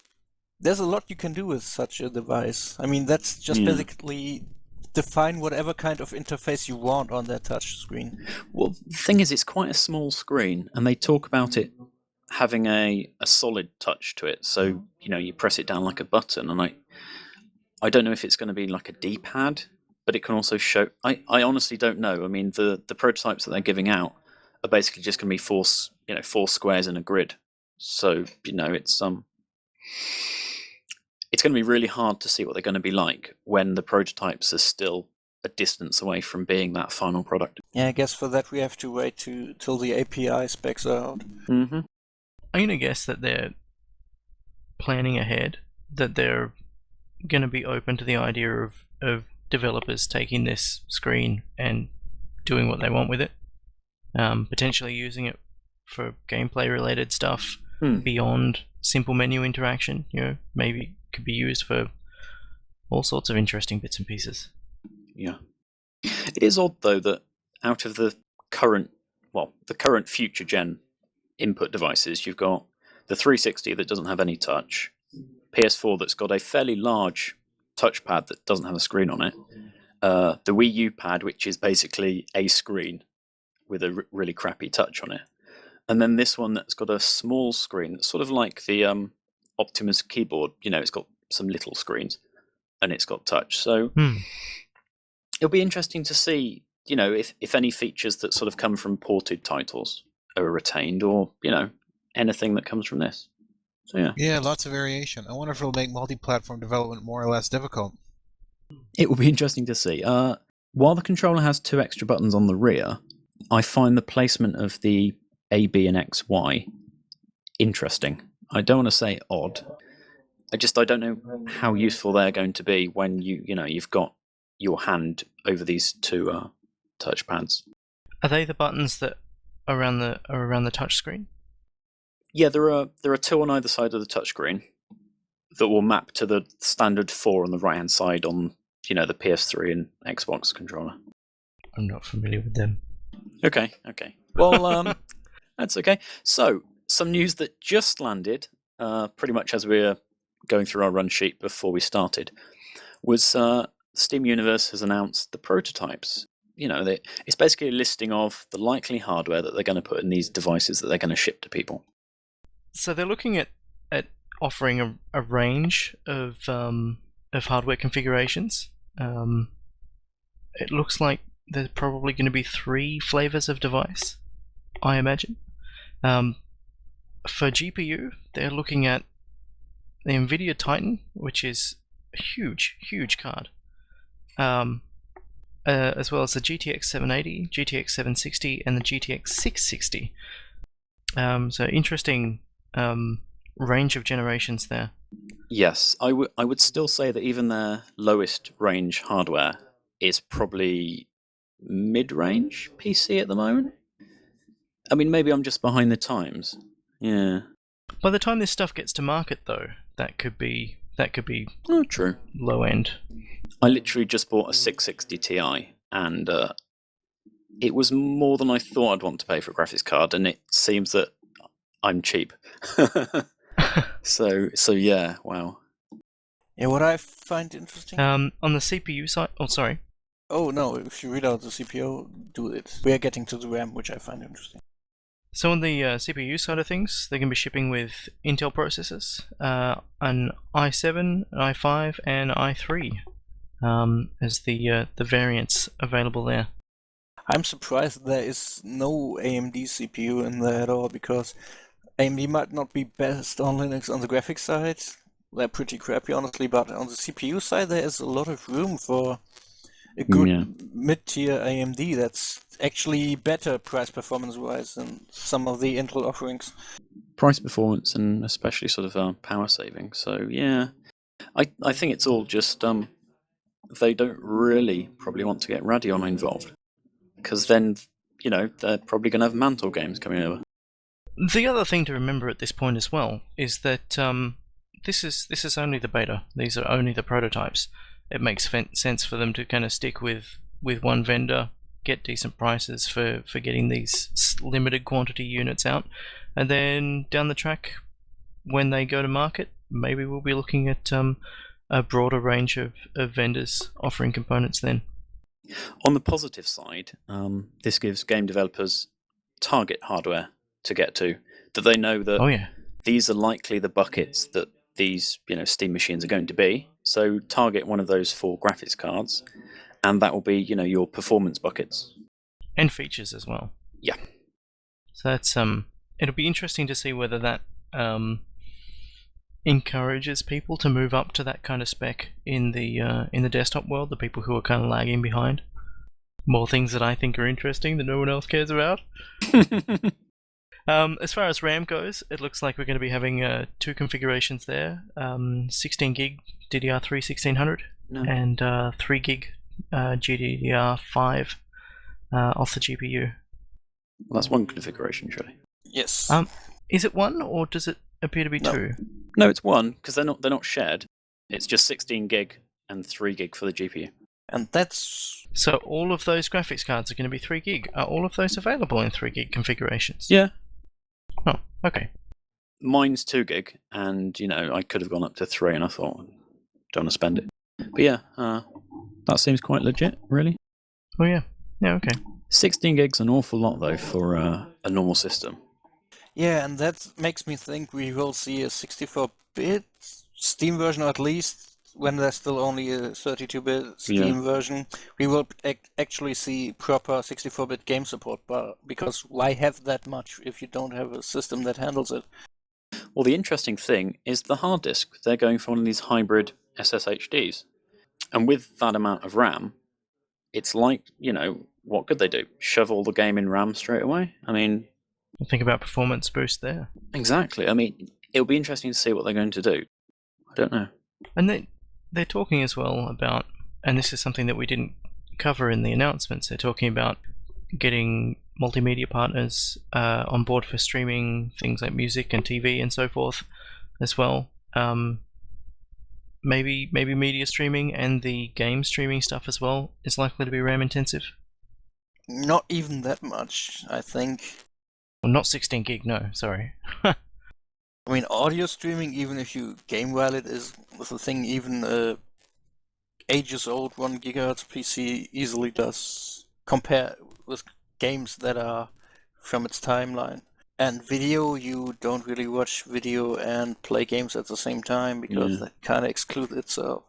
there's a lot you can do with such a device. I mean, that's just basically define whatever kind of interface you want on that touchscreen. Well, the thing is, it's quite a small screen, and they talk about it having a solid touch to it. So, you press it down like a button, and I don't know if it's going to be like a D-pad, but it can also show... I honestly don't know. I mean, the prototypes that they're giving out are basically just going to be four squares in a grid. So, it's going to be really hard to see what they're going to be like when the prototypes are still a distance away from being that final product. Yeah, I guess for that we have to wait till the API specs are out. Mm-hmm. I'm going to guess that they're planning ahead, that they're going to be open to the idea of developers taking this screen and doing what they want with it, potentially using it for gameplay related stuff beyond simple menu interaction. Maybe could be used for all sorts of interesting bits and pieces. Yeah. It is odd though that out of the current future gen input devices, you've got the 360 that doesn't have any touch, PS4 that's got a fairly large touchpad that doesn't have a screen on it, the Wii U pad, which is basically a screen with a really crappy touch on it, and then this one that's got a small screen that's sort of like the Optimus keyboard. It's got some little screens and it's got touch. So it'll be interesting to see, if any features that sort of come from ported titles are retained, or anything that comes from this. So yeah, lots of variation. I wonder if it'll make multi-platform development more or less difficult. It will be interesting to see. While the controller has 2 extra buttons on the rear, I find the placement of the A, B, and X, Y interesting. I don't want to say odd. I don't know how useful they're going to be when you've got your hand over these 2 touchpads. Are they the buttons that are around the touch screen? Yeah, there are 2 on either side of the touchscreen that will map to the standard 4 on the right hand side on the PS3 and Xbox controller. I'm not familiar with them. Okay. Well, that's okay. So, some news that just landed, pretty much as we were going through our run sheet before we started, was Steam Universe has announced the prototypes. It's basically a listing of the likely hardware that they're going to put in these devices that they're going to ship to people. So they're looking at offering a range of hardware configurations. It looks like there's probably going to be 3 flavors of device, I imagine. For GPU, they're looking at the NVIDIA Titan, which is a huge card, as well as the GTX 780, GTX 760, and the GTX 660. So interesting range of generations there. Yes, I would still say that even their lowest range hardware is probably mid-range PC at the moment. I mean, maybe I'm just behind the times. Yeah. By the time this stuff gets to market, though, that could be true. Low end. I literally just bought a 660 Ti, and it was more than I thought I'd want to pay for a graphics card, and it seems that I'm cheap. So yeah, wow. Yeah, what I find interesting. On the CPU side. Oh, sorry. Oh no! If you read out the CPU, do it. We are getting to the RAM, which I find interesting. So on the CPU side of things, they're going to be shipping with Intel processors, an i7, an i5, and i3 as the variants available there. I'm surprised there is no AMD CPU in there at all, because AMD might not be best on Linux on the graphics side. They're pretty crappy, honestly, but on the CPU side, there is a lot of room for a good mid-tier AMD that's actually better price performance wise than some of the Intel offerings. Price performance and especially sort of power saving. So yeah, I think it's all just they don't really probably want to get Radeon involved, because then they're probably going to have Mantle games coming over. The other thing to remember at this point as well is that this is only the beta. These are only the prototypes. It makes sense for them to kind of stick with one vendor, get decent prices for getting these limited quantity units out, and then down the track, when they go to market, maybe we'll be looking at a broader range of vendors offering components then. On the positive side, this gives game developers target hardware to get to, that they know that these are likely the buckets that these Steam machines are going to be. So target one of those 4 graphics cards, and that will be your performance buckets and features as well. Yeah. So that's it'll be interesting to see whether that encourages people to move up to that kind of spec in the desktop world. The people who are kind of lagging behind. More things that I think are interesting that no one else cares about. As far as RAM goes, it looks like we're going to be having 2 configurations there: 16 gig DDR3 1600 and 3 gig GDDR5 off the GPU. Well, that's one configuration, surely. Yes. Is it one, or does it appear to be 2? No, it's one, because they're not shared. It's just 16 gig and 3 gig for the GPU. And that's... So all of those graphics cards are going to be 3 gig. Are all of those available in 3 gig configurations? Yeah. Oh, okay. Mine's 2 gig, and I could have gone up to 3, and I thought, don't want to spend it. But yeah, that seems quite legit, really. Oh yeah. Yeah, okay. 16 gig's an awful lot, though, for a normal system. Yeah, and that makes me think we will see a 64-bit Steam version, or at least when there's still only a 32-bit Steam version, we will actually see proper 64-bit game support, because why have that much if you don't have a system that handles it? Well, the interesting thing is the hard disk. They're going for one of these hybrid SSHDs. And with that amount of RAM, it's like, what could they do? Shove all the game in RAM straight away? I mean, Think about performance boost there. exactly. I mean, it'll be interesting to see what they're going to do. I don't know. And they're talking as well about, and this is something that we didn't cover in the announcements, they're talking about getting multimedia partners on board for streaming things like music and TV and so forth as well. Maybe media streaming and the game streaming stuff as well is likely to be RAM intensive. Not even that much, I think. Well, not 16 gig, no, sorry. I mean, audio streaming, even if you game while it is the thing, even ages old 1 gigahertz PC easily does compare with games that are from its timeline. And video, you don't really watch video and play games at the same time because that kind of excludes itself.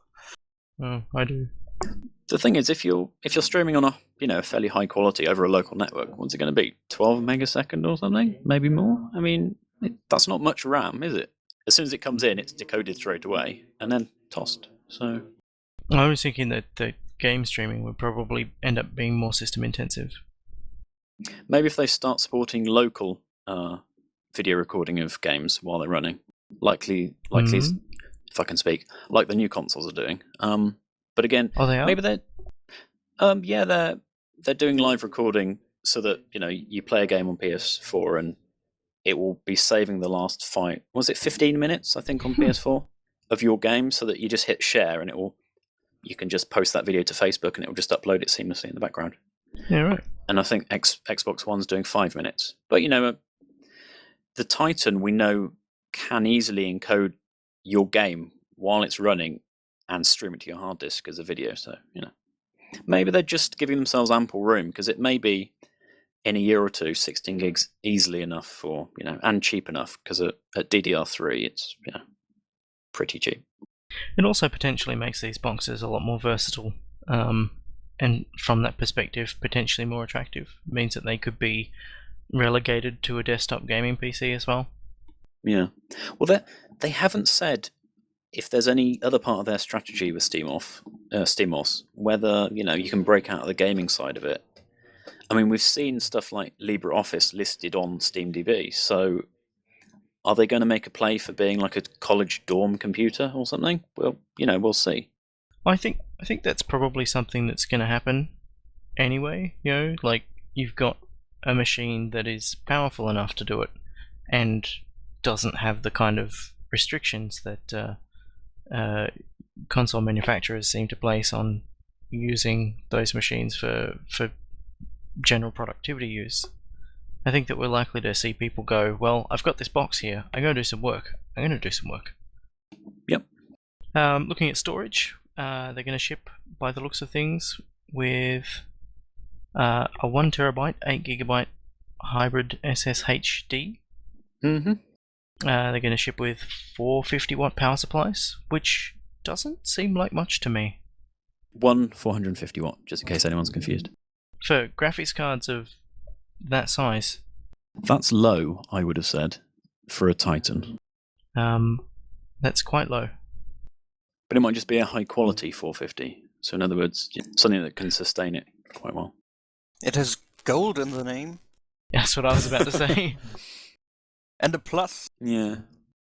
Oh, I do. The thing is, if you're streaming on a fairly high quality over a local network, what's it going to be? 12 megasecond or something? Maybe more? I mean, that's not much RAM, is it? As soon as it comes in, it's decoded straight away and then tossed. So I was thinking that the game streaming would probably end up being more system intensive. maybe if they start supporting local video recording of games while they're running, likely, if I can speak, like the new consoles are doing. But again, they are? maybe they're doing live recording so that you play a game on PS4 and it will be saving the last 15 minutes, I think, on PS4 of your game, so that you just hit share and you can just post that video to Facebook and it will just upload it seamlessly in the background. Yeah, right. And I think Xbox One's doing 5 minutes. But the Titan, we know, can easily encode your game while it's running and stream it to your hard disk as a video. So maybe they're just giving themselves ample room, because it may be in a year or two 16 gigs easily enough for and cheap enough, because at DDR3 it's pretty cheap. It also potentially makes these boxes a lot more versatile, and from that perspective, potentially more attractive. It means that they could be relegated to a desktop gaming PC as well. Yeah. Well, they haven't said if there's any other part of their strategy with SteamOS, whether you can break out of the gaming side of it. I mean, we've seen stuff like LibreOffice listed on SteamDB, so are they going to make a play for being like a college dorm computer or something? Well, we'll see. I think that's probably something that's going to happen anyway. Like, you've got a machine that is powerful enough to do it and doesn't have the kind of restrictions that console manufacturers seem to place on using those machines for general productivity use. I think that we're likely to see people go, well, I've got this box here, I'm going to do some work. Yep. Looking at storage, they're going to ship, by the looks of things, with a 1 terabyte, 8 gigabyte hybrid SSHD. Mm-hmm. They're going to ship with 450 watt power supplies, which doesn't seem like much to me. One 450 watt, just in case anyone's confused. For graphics cards of that size. That's low, I would have said, for a Titan. That's quite low. But it might just be a high quality 450. So in other words, something that can sustain it quite well. It has gold in the name. That's what I was about to say. And a plus. Yeah.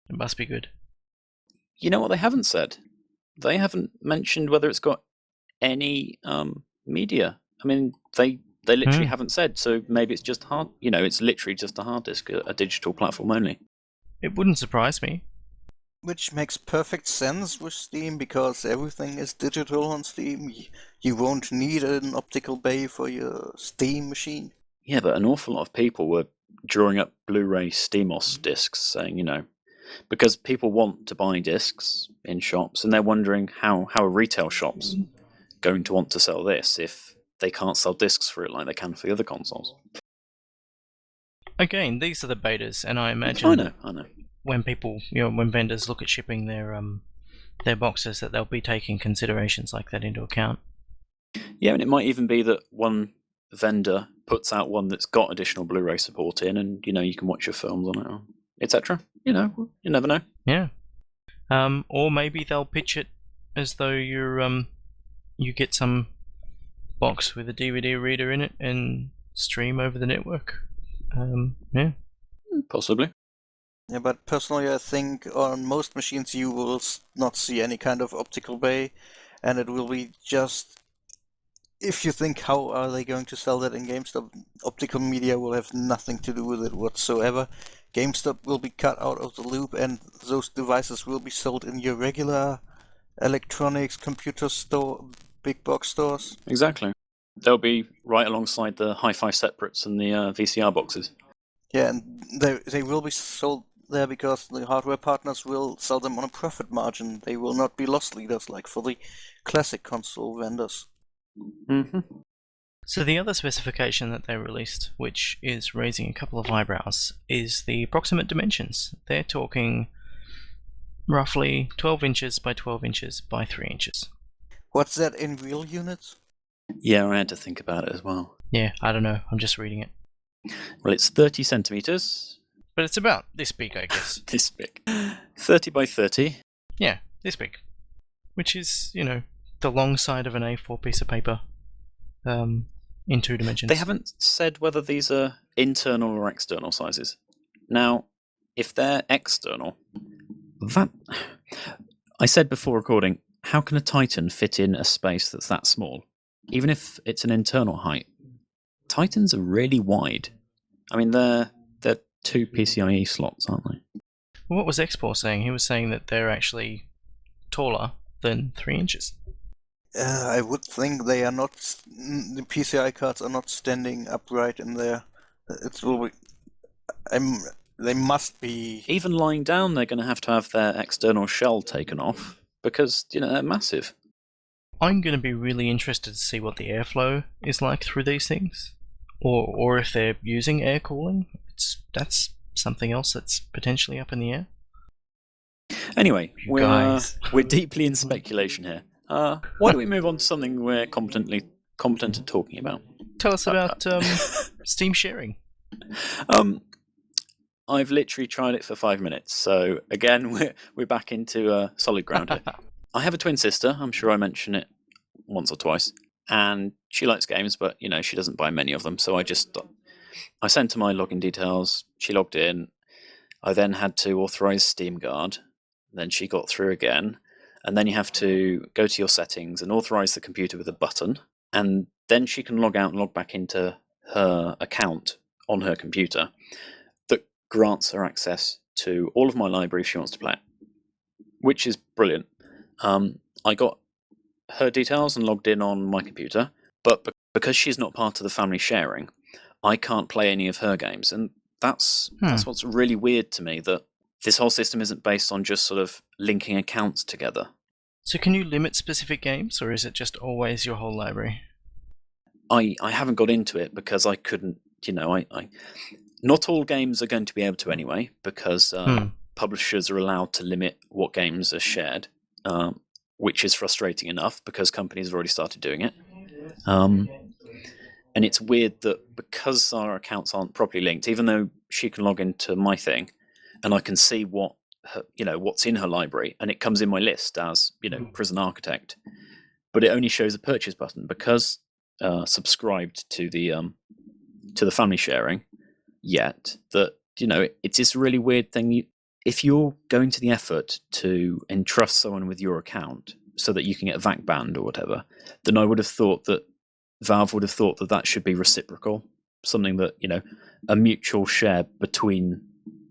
It must be good. You know what they haven't said? They haven't mentioned whether it's got any media. I mean, they literally haven't said, so maybe it's just hard. It's literally just a hard disk, a digital platform only. It wouldn't surprise me. Which makes perfect sense with Steam, because everything is digital on Steam. You won't need an optical bay for your Steam machine. Yeah, but an awful lot of people were drawing up Blu-ray SteamOS discs, saying, because people want to buy discs in shops, and they're wondering how are retail shops going to want to sell this if they can't sell discs for it like they can for the other consoles. Again, these are the betas, and I imagine I know. When people, when vendors look at shipping their boxes, that they'll be taking considerations like that into account. Yeah, and it might even be that one vendor puts out one that's got additional Blu-ray support in, and you can watch your films on it, etc. You never know. Yeah. Or maybe they'll pitch it as though you get some box with a DVD reader in it and stream over the network. Yeah. Possibly. Yeah, but personally, I think on most machines you will not see any kind of optical bay, and it will be just. If you think how are they going to sell that in GameStop, optical media will have nothing to do with it whatsoever. GameStop will be cut out of the loop, and those devices will be sold in your regular electronics, computer store, big box stores. Exactly. They'll be right alongside the hi-fi separates and the VCR boxes. Yeah, and they will be sold there because the hardware partners will sell them on a profit margin. They will not be loss leaders like for the classic console vendors. Mm-hmm. So the other specification that they released, which is raising a couple of eyebrows, is the approximate dimensions. They're talking roughly 12 inches by 12 inches by 3 inches. What's that in real units? Yeah, I had to think about it as well. Yeah, I don't know. I'm just reading it. Well, it's 30 centimeters. But it's about this big, I guess. This big. 30 by 30. Yeah, this big. Which is, the long side of an A4 piece of paper in 2 dimensions. They haven't said whether these are internal or external sizes. Now, if they're external, I said before recording, how can a Titan fit in a space that's that small? Even if it's an internal height. Titans are really wide. I mean, they're 2 PCIe slots, aren't they? What was Export saying? He was saying that they're actually taller than 3 inches. I would think they are not. The PCI cards are not standing upright in there. It will be. They must be. Even lying down, they're going to have their external shell taken off because they're massive. I'm going to be really interested to see what the airflow is like through these things, or if they're using air cooling. That's something else that's potentially up in the air. Anyway, Guys. we're deeply in speculation here. Why don't we move on to something we're competent at talking about? Tell us about Steam sharing. I've literally tried it for 5 minutes, so again we're back into solid ground here. I have a twin sister. I'm sure I mentioned it once or twice, and she likes games, but she doesn't buy many of them. So I sent her my login details. She logged in. I then had to authorize SteamGuard. Then she got through again. And then you have to go to your settings and authorize the computer with a button. And then she can log out and log back into her account on her computer that grants her access to all of my library if she wants to play it, which is brilliant. I got her details and logged in on my computer, but because she's not part of the family sharing, I can't play any of her games. And that's what's really weird to me, that this whole system isn't based on just sort of linking accounts together. So can you limit specific games, or is it just always your whole library? I haven't got into it because I couldn't, not all games are going to be able to anyway, because publishers are allowed to limit what games are shared, which is frustrating enough because companies have already started doing it. And it's weird that because our accounts aren't properly linked, even though she can log into my thing and I can see what what's in her library, and it comes in my list as Prison Architect, but it only shows a purchase button because subscribed to the family sharing. Yet that it's this really weird thing. If you're going to the effort to entrust someone with your account so that you can get VAC banned or whatever, then I would have thought that Valve would have thought that should be reciprocal, something that a mutual share between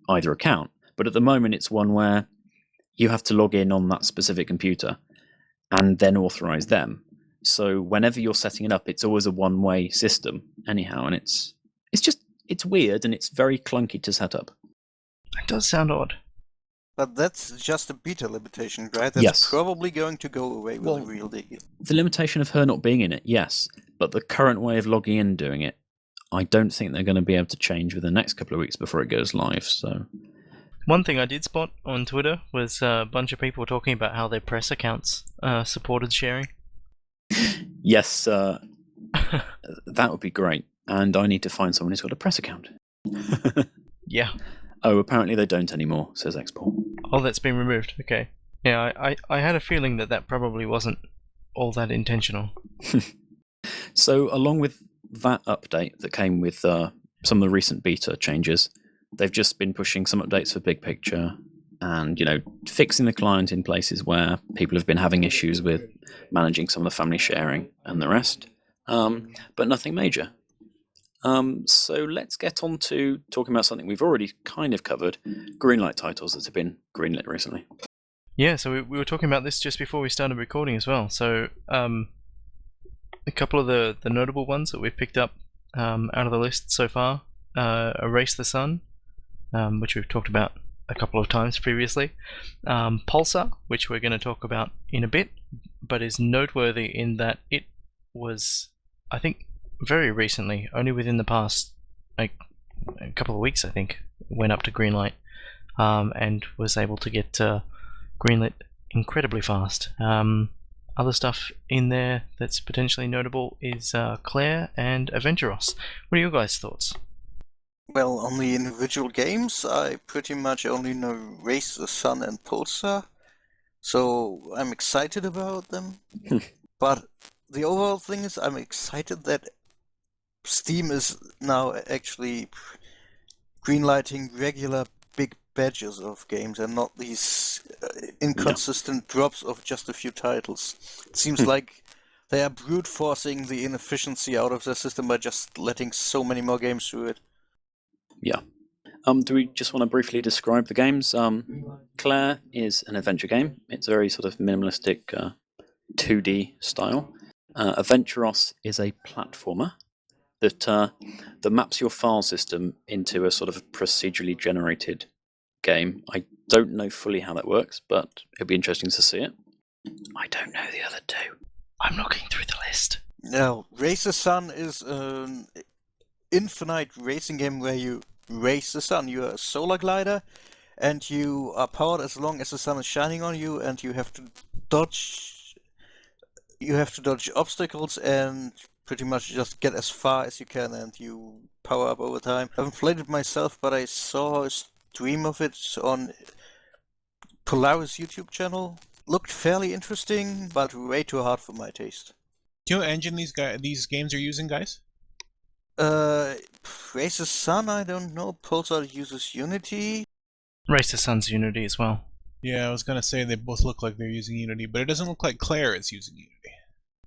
either account. But at the moment, it's one where you have to log in on that specific computer and then authorize them. So whenever you're setting it up, it's always a one-way system anyhow, and it's weird and it's very clunky to set up. It does sound odd. But that's just a beta limitation, right? That's Yes. probably going to go away with a real deal. The limitation of her not being in it, yes, but the current way of logging in and doing it, I don't think they're going to be able to change within the next couple of weeks before it goes live. So, One thing I did spot on Twitter was a bunch of people talking about how their press accounts supported sharing. yes, that would be great. And I need to find someone who's got a press account. Yeah. Oh, apparently they don't anymore, says Export. Oh, that's been removed. Okay. Yeah, I had a feeling that probably wasn't all that intentional. So along with that update that came with some of the recent beta changes, they've just been pushing some updates for Big Picture and, fixing the client in places where people have been having issues with managing some of the family sharing and the rest, but nothing major. So let's get on to talking about something we've already kind of covered, Greenlight titles that have been greenlit recently. Yeah, so we were talking about this just before we started recording as well. So a couple of the notable ones that we've picked up out of the list so far, Erase the Sun, which we've talked about a couple of times previously, Pulsar, which we're going to talk about in a bit, but is noteworthy in that it was, I think, very recently, only within the past a couple of weeks, I think, went up to Greenlight and was able to get greenlit incredibly fast. Other stuff in there that's potentially notable is Claire and Aventuros. What are your guys' thoughts? Well, on the individual games, I pretty much only know Race the Sun and Pulsar, so I'm excited about them. But the overall thing is, I'm excited that Steam is now actually greenlighting regular big batches of games and not these inconsistent drops of just a few titles. It seems like they are brute forcing the inefficiency out of their system by just letting so many more games through it. Yeah. Do we just want to briefly describe the games? Claire is an adventure game. It's very sort of minimalistic 2D style. Aventuros is a platformer that maps your file system into a sort of procedurally generated game. I don't know fully how that works, but it'll be interesting to see it. I don't know the other two. I'm looking through the list. Now, Race the Sun is an infinite racing game where you race the sun. You're a solar glider, and you are powered as long as the sun is shining on you, and you have to dodge. You have to dodge obstacles and pretty much just get as far as you can, and you power up over time. I haven't played it myself, but I saw a stream of it on Polaris YouTube channel. Looked fairly interesting, but way too hard for my taste. Do you know what engine these games are using, guys? Race the Sun, I don't know. Pulsar uses Unity. Race the Sun's Unity as well. Yeah, I was gonna say they both look like they're using Unity, but it doesn't look like Claire is using Unity.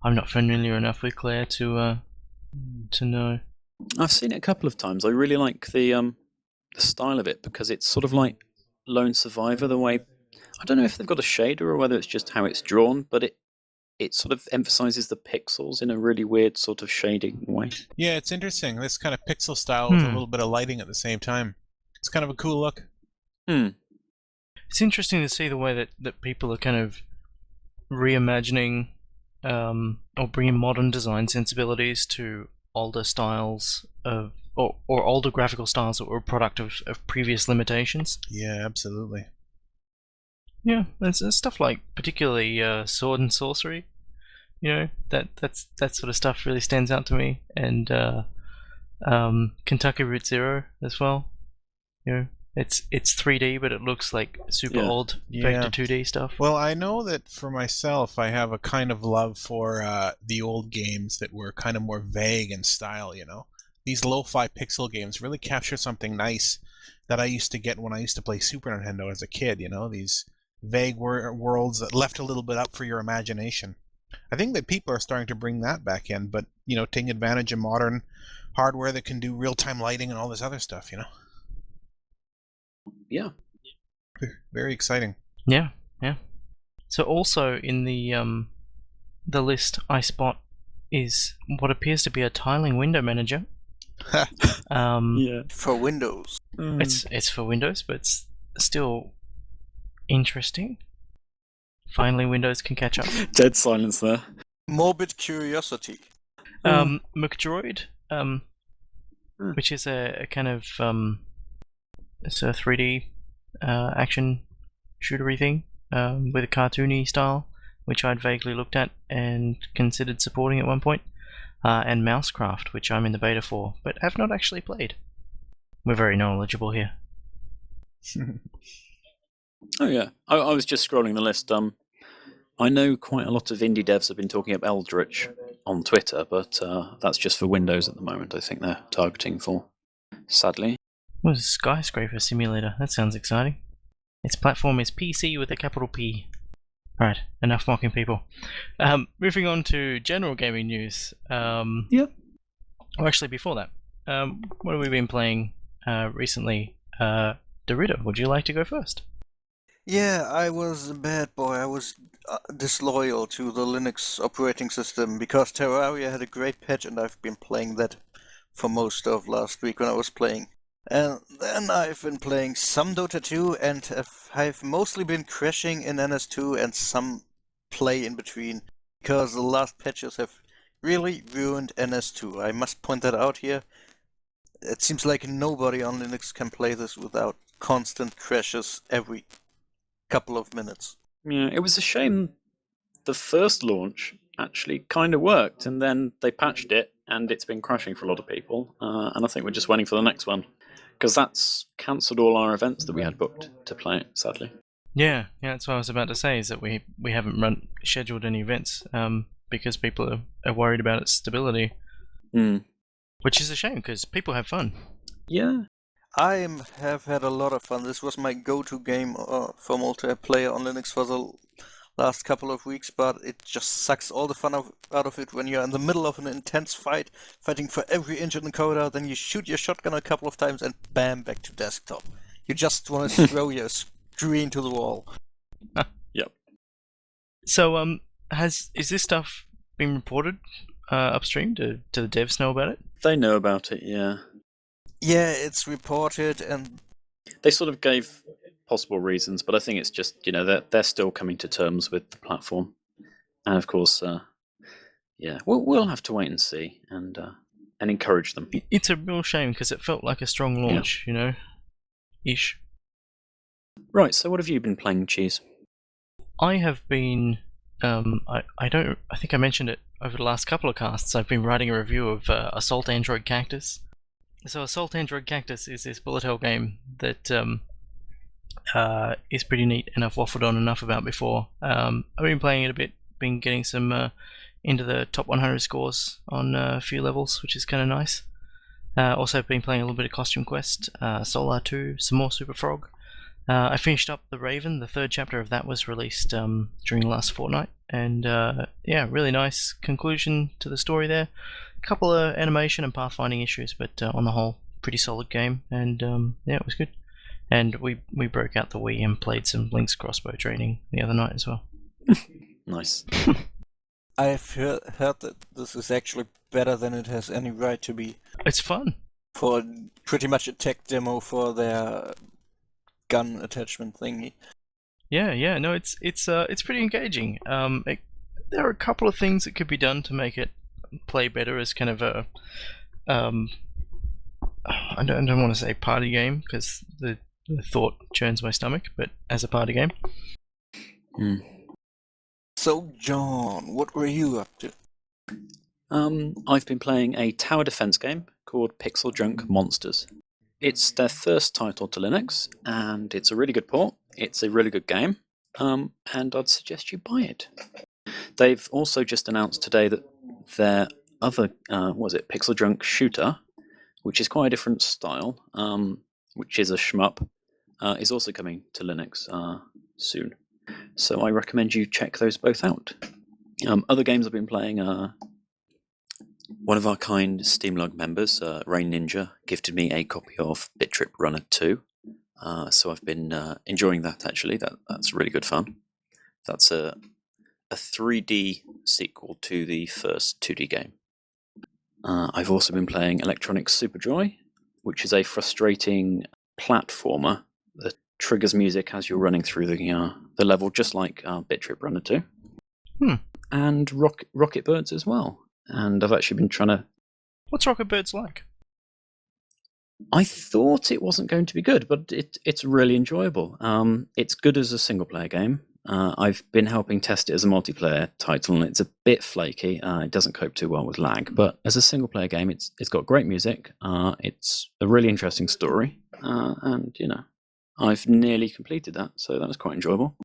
I'm not familiar enough with Claire to know. I've seen it a couple of times. I really like the style of it because it's sort of like Lone Survivor. The way, I don't know if they've got a shader or whether it's just how it's drawn, but it sort of emphasizes the pixels in a really weird sort of shading way. Yeah, it's interesting. This kind of pixel style with a little bit of lighting at the same time. It's kind of a cool look. It's interesting to see the way that people are kind of reimagining or bringing modern design sensibilities to older styles of or older graphical styles that were a product of previous limitations. Yeah, absolutely. Yeah, there's stuff like particularly sword and sorcery. That sort of stuff really stands out to me, and Kentucky Route Zero as well. It's 3D, but it looks like super old Vector 2D stuff. Well, I know that for myself, I have a kind of love for the old games that were kind of more vague in style. These lo-fi pixel games really capture something nice that I used to get when I used to play Super Nintendo as a kid. These vague worlds that left a little bit up for your imagination. I think that people are starting to bring that back in, but taking advantage of modern hardware that can do real-time lighting and all this other stuff. Yeah, very exciting. Yeah. So also in the list I spot is what appears to be a tiling window manager. yeah, for Windows. It's for Windows, but it's still interesting. Finally, Windows can catch up. Dead silence there. Morbid curiosity. McDroid, which is a kind of it's a 3D action shootery thing with a cartoony style, which I'd vaguely looked at and considered supporting at one point, and Mousecraft, which I'm in the beta for, but have not actually played. We're very knowledgeable here. Oh yeah, I was just scrolling the list. I know quite a lot of indie devs have been talking up Eldritch on Twitter, but that's just for Windows at the moment. I think they're targeting for, sadly. What is a skyscraper simulator? That sounds exciting. Its platform is PC with a capital P. Right, enough mocking people. Moving on to general gaming news. Yep. Well, actually, before that, what have we been playing recently? Dorito, would you like to go first? Yeah, I was a bad boy. I was disloyal to the Linux operating system because Terraria had a great patch, and I've been playing that for most of last week when I was playing. And then I've been playing some Dota 2, and I've mostly been crashing in NS2 and some play in between, because the last patches have really ruined NS2. I must point that out here. It seems like nobody on Linux can play this without constant crashes every couple of minutes. Yeah, it was a shame the first launch actually kind of worked, and then they patched it, and it's been crashing for a lot of people. And I think we're just waiting for the next one, because that's cancelled all our events that we had booked to play it, sadly. Yeah, that's what I was about to say, is that we haven't scheduled any events because people are worried about its stability. Which is a shame, because people have fun. Yeah. I have had a lot of fun. This was my go-to game for multiplayer on Linux for the last couple of weeks, but it just sucks all the fun out of it when you're in the middle of an intense fight, fighting for every inch in the encoder, then you shoot your shotgun a couple of times and bam, back to desktop. You just want to throw your screen to the wall. Yep. So, is this stuff been reported upstream? Do the devs know about it? They know about it, yeah. Yeah, it's reported, and they sort of gave possible reasons, but I think it's just, they're still coming to terms with the platform. And of course, we'll have to wait and see and encourage them. It's a real shame, because it felt like a strong launch, ish. Right, so what have you been playing, Cheese? I have been, I think I mentioned it over the last couple of casts. I've been writing a review of Assault Android Cactus. So Assault Android Cactus is this bullet hell game that is pretty neat, and I've waffled on enough about before. I've been playing it a bit, been getting some into the top 100 scores on a few levels, which is kind of nice. Also been playing a little bit of Costume Quest, Solar 2, some more Super Frog. I finished up The Raven. The third chapter of that was released during last fortnight, and really nice conclusion to the story there. A couple of animation and pathfinding issues, but on the whole, pretty solid game, and it was good. And we broke out the Wii and played some Link's crossbow training the other night as well. Nice. I've heard that this is actually better than it has any right to be. It's fun. For pretty much a tech demo for their gun attachment thingy. Yeah, no, it's pretty engaging. There are a couple of things that could be done to make it play better as kind of a I don't want to say party game, because the thought churns my stomach, but as a party game. So, John, what were you up to? I've been playing a tower defense game called Pixel Junk Monsters. It's their first title to Linux, and it's a really good port. It's a really good game, and I'd suggest you buy it. They've also just announced today that their other, Pixel Junk Shooter, which is quite a different style, which is a shmup, is also coming to Linux soon. So I recommend you check those both out. Other games I've been playing are one of our kind SteamLUG members, Rain Ninja, gifted me a copy of Bit Trip Runner 2. So I've been enjoying that, actually. That's really good fun. That's a 3D sequel to the first 2D game. I've also been playing Electronic Superjoy, which is a frustrating platformer that triggers music as you're running through the level, just like Bit Trip Runner 2. And Rocket Birds as well. And I've actually been trying to... What's Rocket Birds like? I thought it wasn't going to be good, but it's really enjoyable. It's good as a single-player game. I've been helping test it as a multiplayer title, and it's a bit flaky. It doesn't cope too well with lag, but as a single-player game, it's got great music. It's a really interesting story, and I've nearly completed that, so that was quite enjoyable.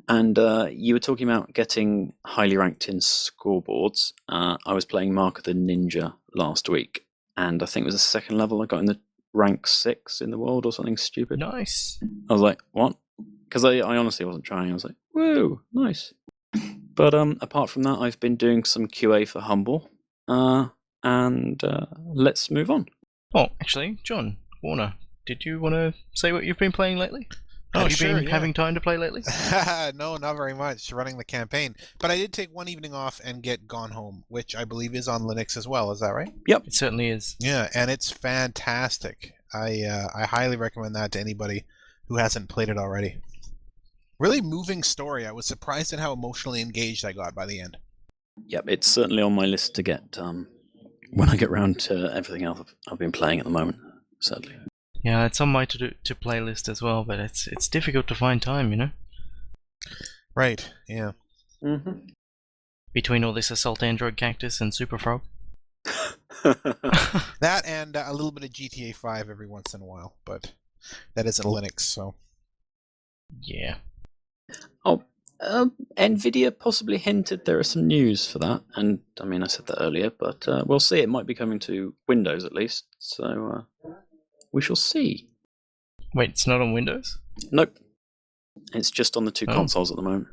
And you were talking about getting highly ranked in scoreboards. I was playing Mark of the Ninja last week, and I think it was the second level I got in the rank 6 in the world or something stupid. Nice. I was like, what? Because I honestly wasn't trying. I was like, woo, nice. But apart from that, I've been doing some QA for Humble, and let's move on. Oh, actually, John Warner, did you want to say what you've been playing lately? Oh, Have you sure, been yeah. having time to play lately? No, not very much. Running the campaign, but I did take one evening off and get Gone Home, which I believe is on Linux as well. Is that right? It certainly is. Yeah, and it's fantastic. I highly recommend that to anybody who hasn't played it already. Really moving story. I was surprised at how emotionally engaged I got by the end. Yep, it's certainly on my list to get when I get round to everything else I've been playing at the moment, sadly. Yeah, it's on my to play list as well, but it's difficult to find time, you know? Right, yeah. Mm-hmm. Between all this Assault Android Cactus and Super Frog. That and a little bit of GTA 5 every once in a while, but that isn't Linux, so... Yeah. Oh, NVIDIA possibly hinted there are some news for that, and I mean, I said that earlier, but we'll see. It might be coming to Windows at least, so we shall see. Wait, it's not on Windows? Nope. It's just on the two consoles at the moment.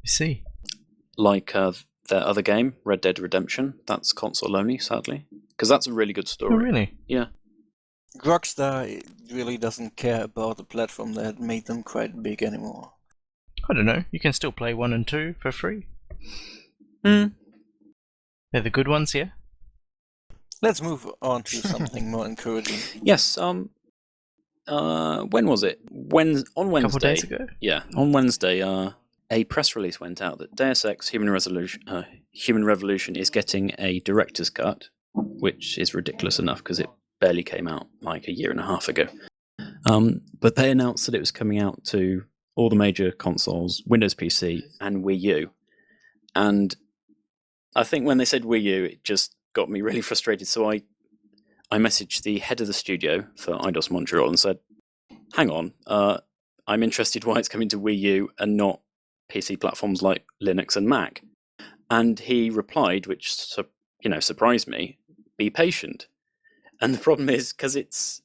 I see. Like their other game, Red Dead Redemption, that's console only, sadly. Because that's a really good story. Oh, really? Yeah. Rockstar really doesn't care about the platform that made them quite big anymore. I don't know. You can still play 1 and 2 for free. Hmm. They're the good ones, yeah? Let's move on to something more encouraging. Yes, when was it? On Wednesday. A couple of days ago? Yeah, on Wednesday, a press release went out that Deus Ex Human Revolution is getting a director's cut, which is ridiculous enough because it barely came out like a year and a half ago. But they announced that it was coming out to all the major consoles, Windows PC, and Wii U. And I think when they said Wii U, it just got me really frustrated. So I messaged the head of the studio for IDOS Montreal and said, hang on, I'm interested why it's coming to Wii U and not PC platforms like Linux and Mac. And he replied, which surprised me, be patient. And the problem is, because it's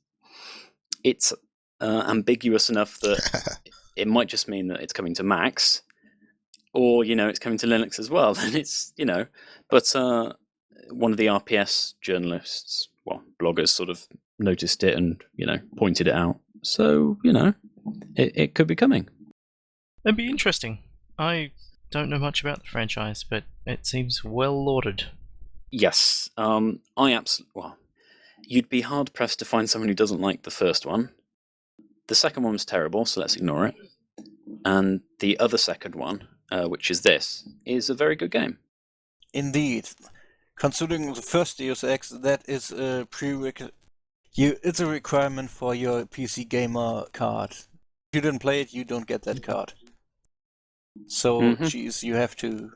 ambiguous enough that it might just mean that it's coming to Macs, or, it's coming to Linux as well. And it's, but one of the RPS journalists, bloggers sort of noticed it and, pointed it out. So, it could be coming. It'd be interesting. I don't know much about the franchise, but it seems well lauded. Yes. You'd be hard-pressed to find someone who doesn't like the first one. The second one was terrible, so let's ignore it. And the other second one, which is this, is a very good game. Indeed. Considering the first Deus Ex, that is a prerequisite. It's a requirement for your PC Gamer card. If you didn't play it, you don't get that card. So, geez, you have to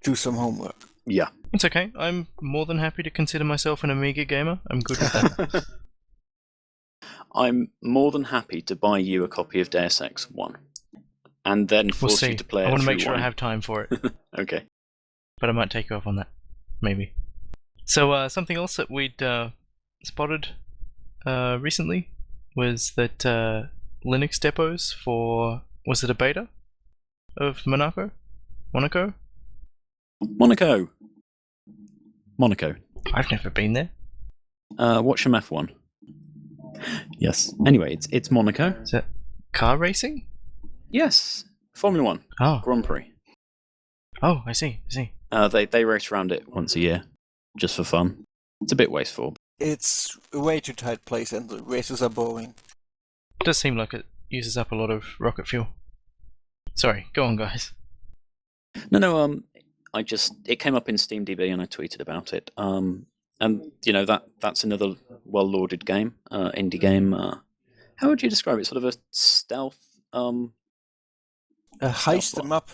do some homework. Yeah. It's okay. I'm more than happy to consider myself an Amiga gamer. I'm good with that. I'm more than happy to buy you a copy of Deus Ex 1. And then force you to play it. I want to through make sure one. I have time for it. Okay. But I might take you off on that. Maybe. So, something else that we'd spotted recently was that Linux depots for... Was it a beta of Monaco? Monaco. I've never been there. Watch some F1. Yes. Anyway, it's Monaco. Is it car racing? Yes. Formula 1. Oh. Grand Prix. Oh, I see. They race around it once a year, just for fun. It's a bit wasteful. It's a way too tight place and the races are boring. It does seem like it uses up a lot of rocket fuel. Sorry, go on, guys. No, it came up in SteamDB and I tweeted about it. And that's another well-lauded game, indie game. How would you describe it? Sort of a stealth. A heist 'em up,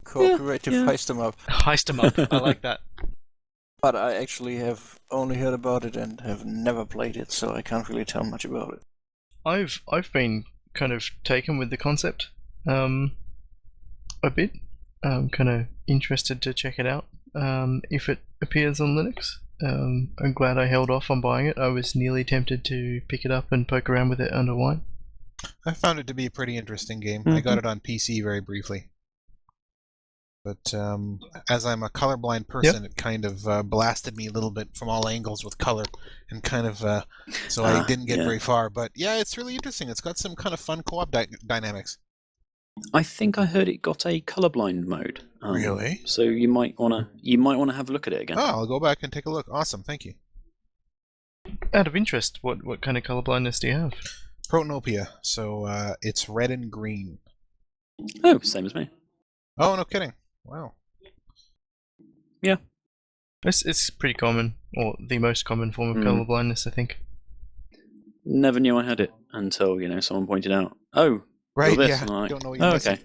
cooperative heist 'em up. Heist 'em up. I like that. But I actually have only heard about it and have never played it, so I can't really tell much about it. I've been kind of taken with the concept. a bit. I'm kind of interested to check it out if it appears on Linux. I'm glad I held off on buying it. I was nearly tempted to pick it up and poke around with it under Wine. I found it to be a pretty interesting game. I got it on PC very briefly. But as I'm a colorblind person, it kind of blasted me a little bit from all angles with color, and kind of so I didn't get very far. But yeah, it's really interesting. It's got some kind of fun co-op dynamics. I think I heard it got a colorblind mode. Really? So you might wanna have a look at it again. Oh, I'll go back and take a look. Awesome, thank you. Out of interest, what kind of colorblindness do you have? Protanopia. So it's red and green. Oh, same as me. Oh, no kidding. Wow. Yeah. It's pretty common, or the most common form of colorblindness, I think. Never knew I had it until someone pointed out. Oh, right. this, Yeah. and I'm like, Don't know what you're missing. okay.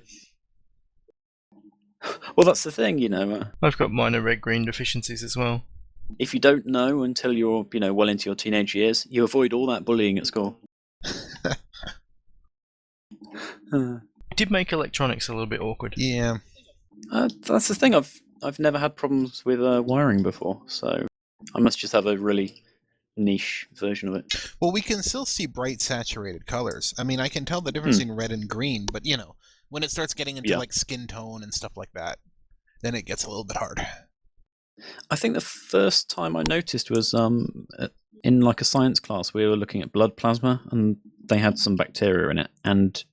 Well, that's the thing, I've got minor red-green deficiencies as well. if you don't know until you're, well into your teenage years, you avoid all that bullying at school. It did make electronics a little bit awkward. Yeah. That's the thing. I've never had problems with wiring before, so I must just have a really niche version of it. Well, we can still see bright saturated colors. I mean, I can tell the difference in red and green, but when it starts getting into like skin tone and stuff like that, then it gets a little bit hard. I think the first time I noticed was in like a science class. We were looking at blood plasma, and they had some bacteria in it, and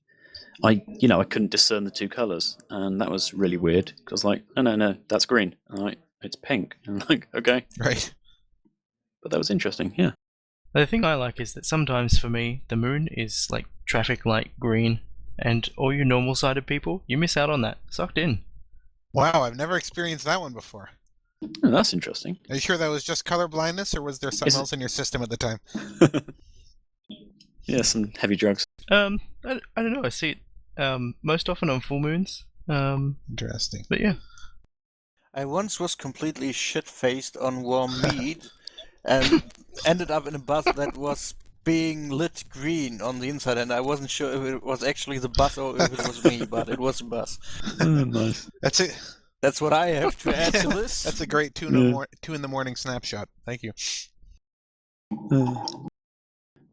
I couldn't discern the two colours, and that was really weird because no, that's green. And I'm like, it's pink. And I'm like, okay, right. But that was interesting. Yeah. The thing I like is that sometimes for me, the moon is like traffic light green, and all you normal-sided people, you miss out on that. Sucked in. Wow, I've never experienced that one before. Oh, that's interesting. Are you sure that was just color blindness, or was there something else in your system at the time? Yeah, some heavy drugs. I don't know. I see it most often on full moons. Interesting. But yeah. I once was completely shit-faced on warm meat and ended up in a bus that was being lit green on the inside, and I wasn't sure if it was actually the bus or if it was me, but it was a bus. Nice. That's it. That's what I have to add to this. That's a great 2 in the morning snapshot. Thank you.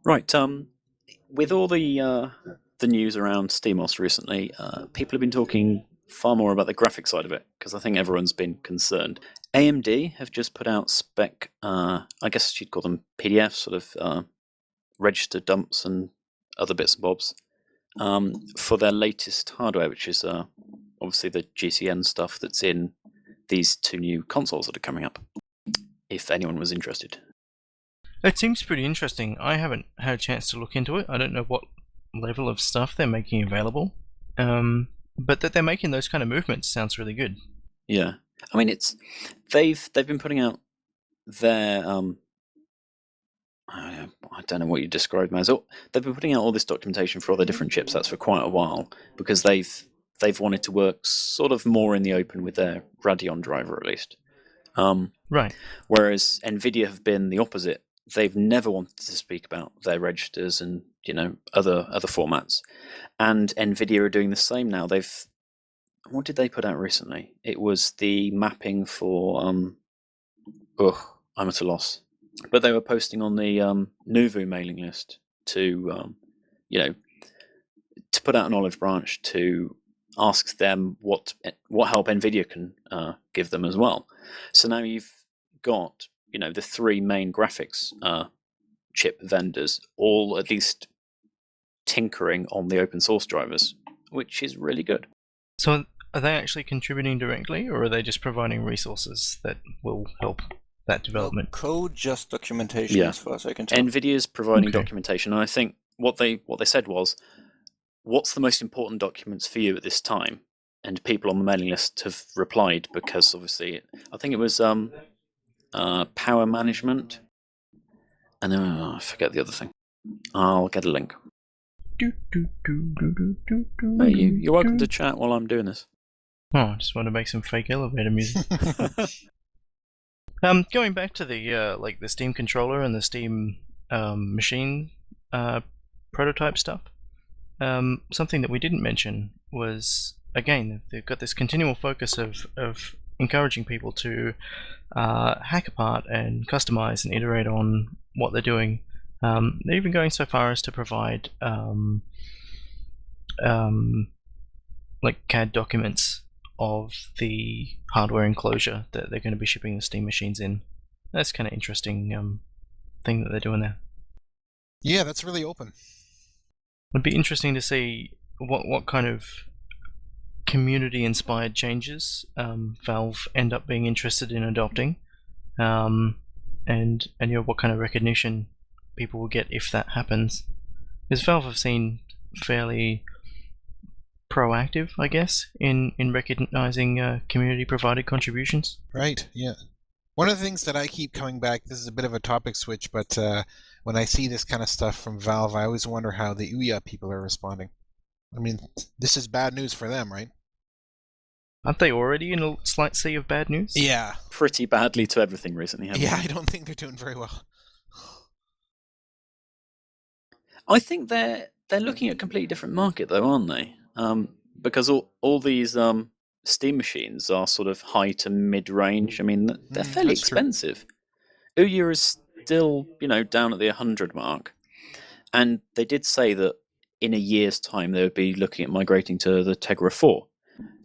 Right. With all the news around SteamOS recently, people have been talking far more about the graphic side of it because I think everyone's been concerned. AMD have just put out spec, I guess you'd call them PDFs, sort of register dumps and other bits and bobs for their latest hardware, which is obviously the GCN stuff that's in these two new consoles that are coming up, if anyone was interested. It seems pretty interesting. I haven't had a chance to look into it. I don't know what level of stuff they're making available. But that they're making those kind of movements sounds really good. Yeah. I mean, they've been putting out their I don't know what you described them as. They've been putting out all this documentation for all the different chipsets for quite a while because they've wanted to work sort of more in the open with their Radeon driver, at least. Right. Whereas NVIDIA have been the opposite. They've never wanted to speak about their registers and other formats, and NVIDIA are doing the same now. What did they put out recently? It was the mapping for I'm at a loss. But they were posting on the Nuvu mailing list to to put out an olive branch to ask them what help NVIDIA can give them as well. So now you've got the three main graphics chip vendors all at least tinkering on the open source drivers, which is really good. So are they actually contributing directly, or are they just providing resources that will help that development? No code, just documentation, as far as I can tell. NVIDIA's providing documentation, and I think what they said was, what's the most important documents for you at this time? And people on the mailing list have replied because obviously, I think it was power management, and then I forget the other thing. I'll get a link. Hey, you're welcome to chat while I'm doing this. Oh, I just want to make some fake elevator music. Going back to the the Steam controller and the Steam machine prototype stuff. Something that we didn't mention was again, they've got this continual focus of encouraging people to hack apart and customize and iterate on what they're doing. They're even going so far as to provide like CAD documents of the hardware enclosure that they're going to be shipping the Steam machines in. That's kind of interesting thing that they're doing there. Yeah, that's really open. It'd be interesting to see what kind of community-inspired changes Valve end up being interested in adopting, and what kind of recognition people will get if that happens. Because Valve have seen fairly proactive, I guess, in recognizing community-provided contributions. Right, yeah. One of the things that I keep coming back, this is a bit of a topic switch, but when I see this kind of stuff from Valve, I always wonder how the Ouya people are responding. I mean, this is bad news for them, right? Aren't they already in a slight sea of bad news? Yeah. Pretty badly to everything recently, haven't Yeah, they? I don't think they're doing very well. I think they're looking at a completely different market, though, aren't they? Because all these Steam machines are sort of high to mid-range. I mean, they're fairly that's true. expensive. Ouya is still, down at the 100 mark, and they did say that in a year's time they would be looking at migrating to the Tegra 4.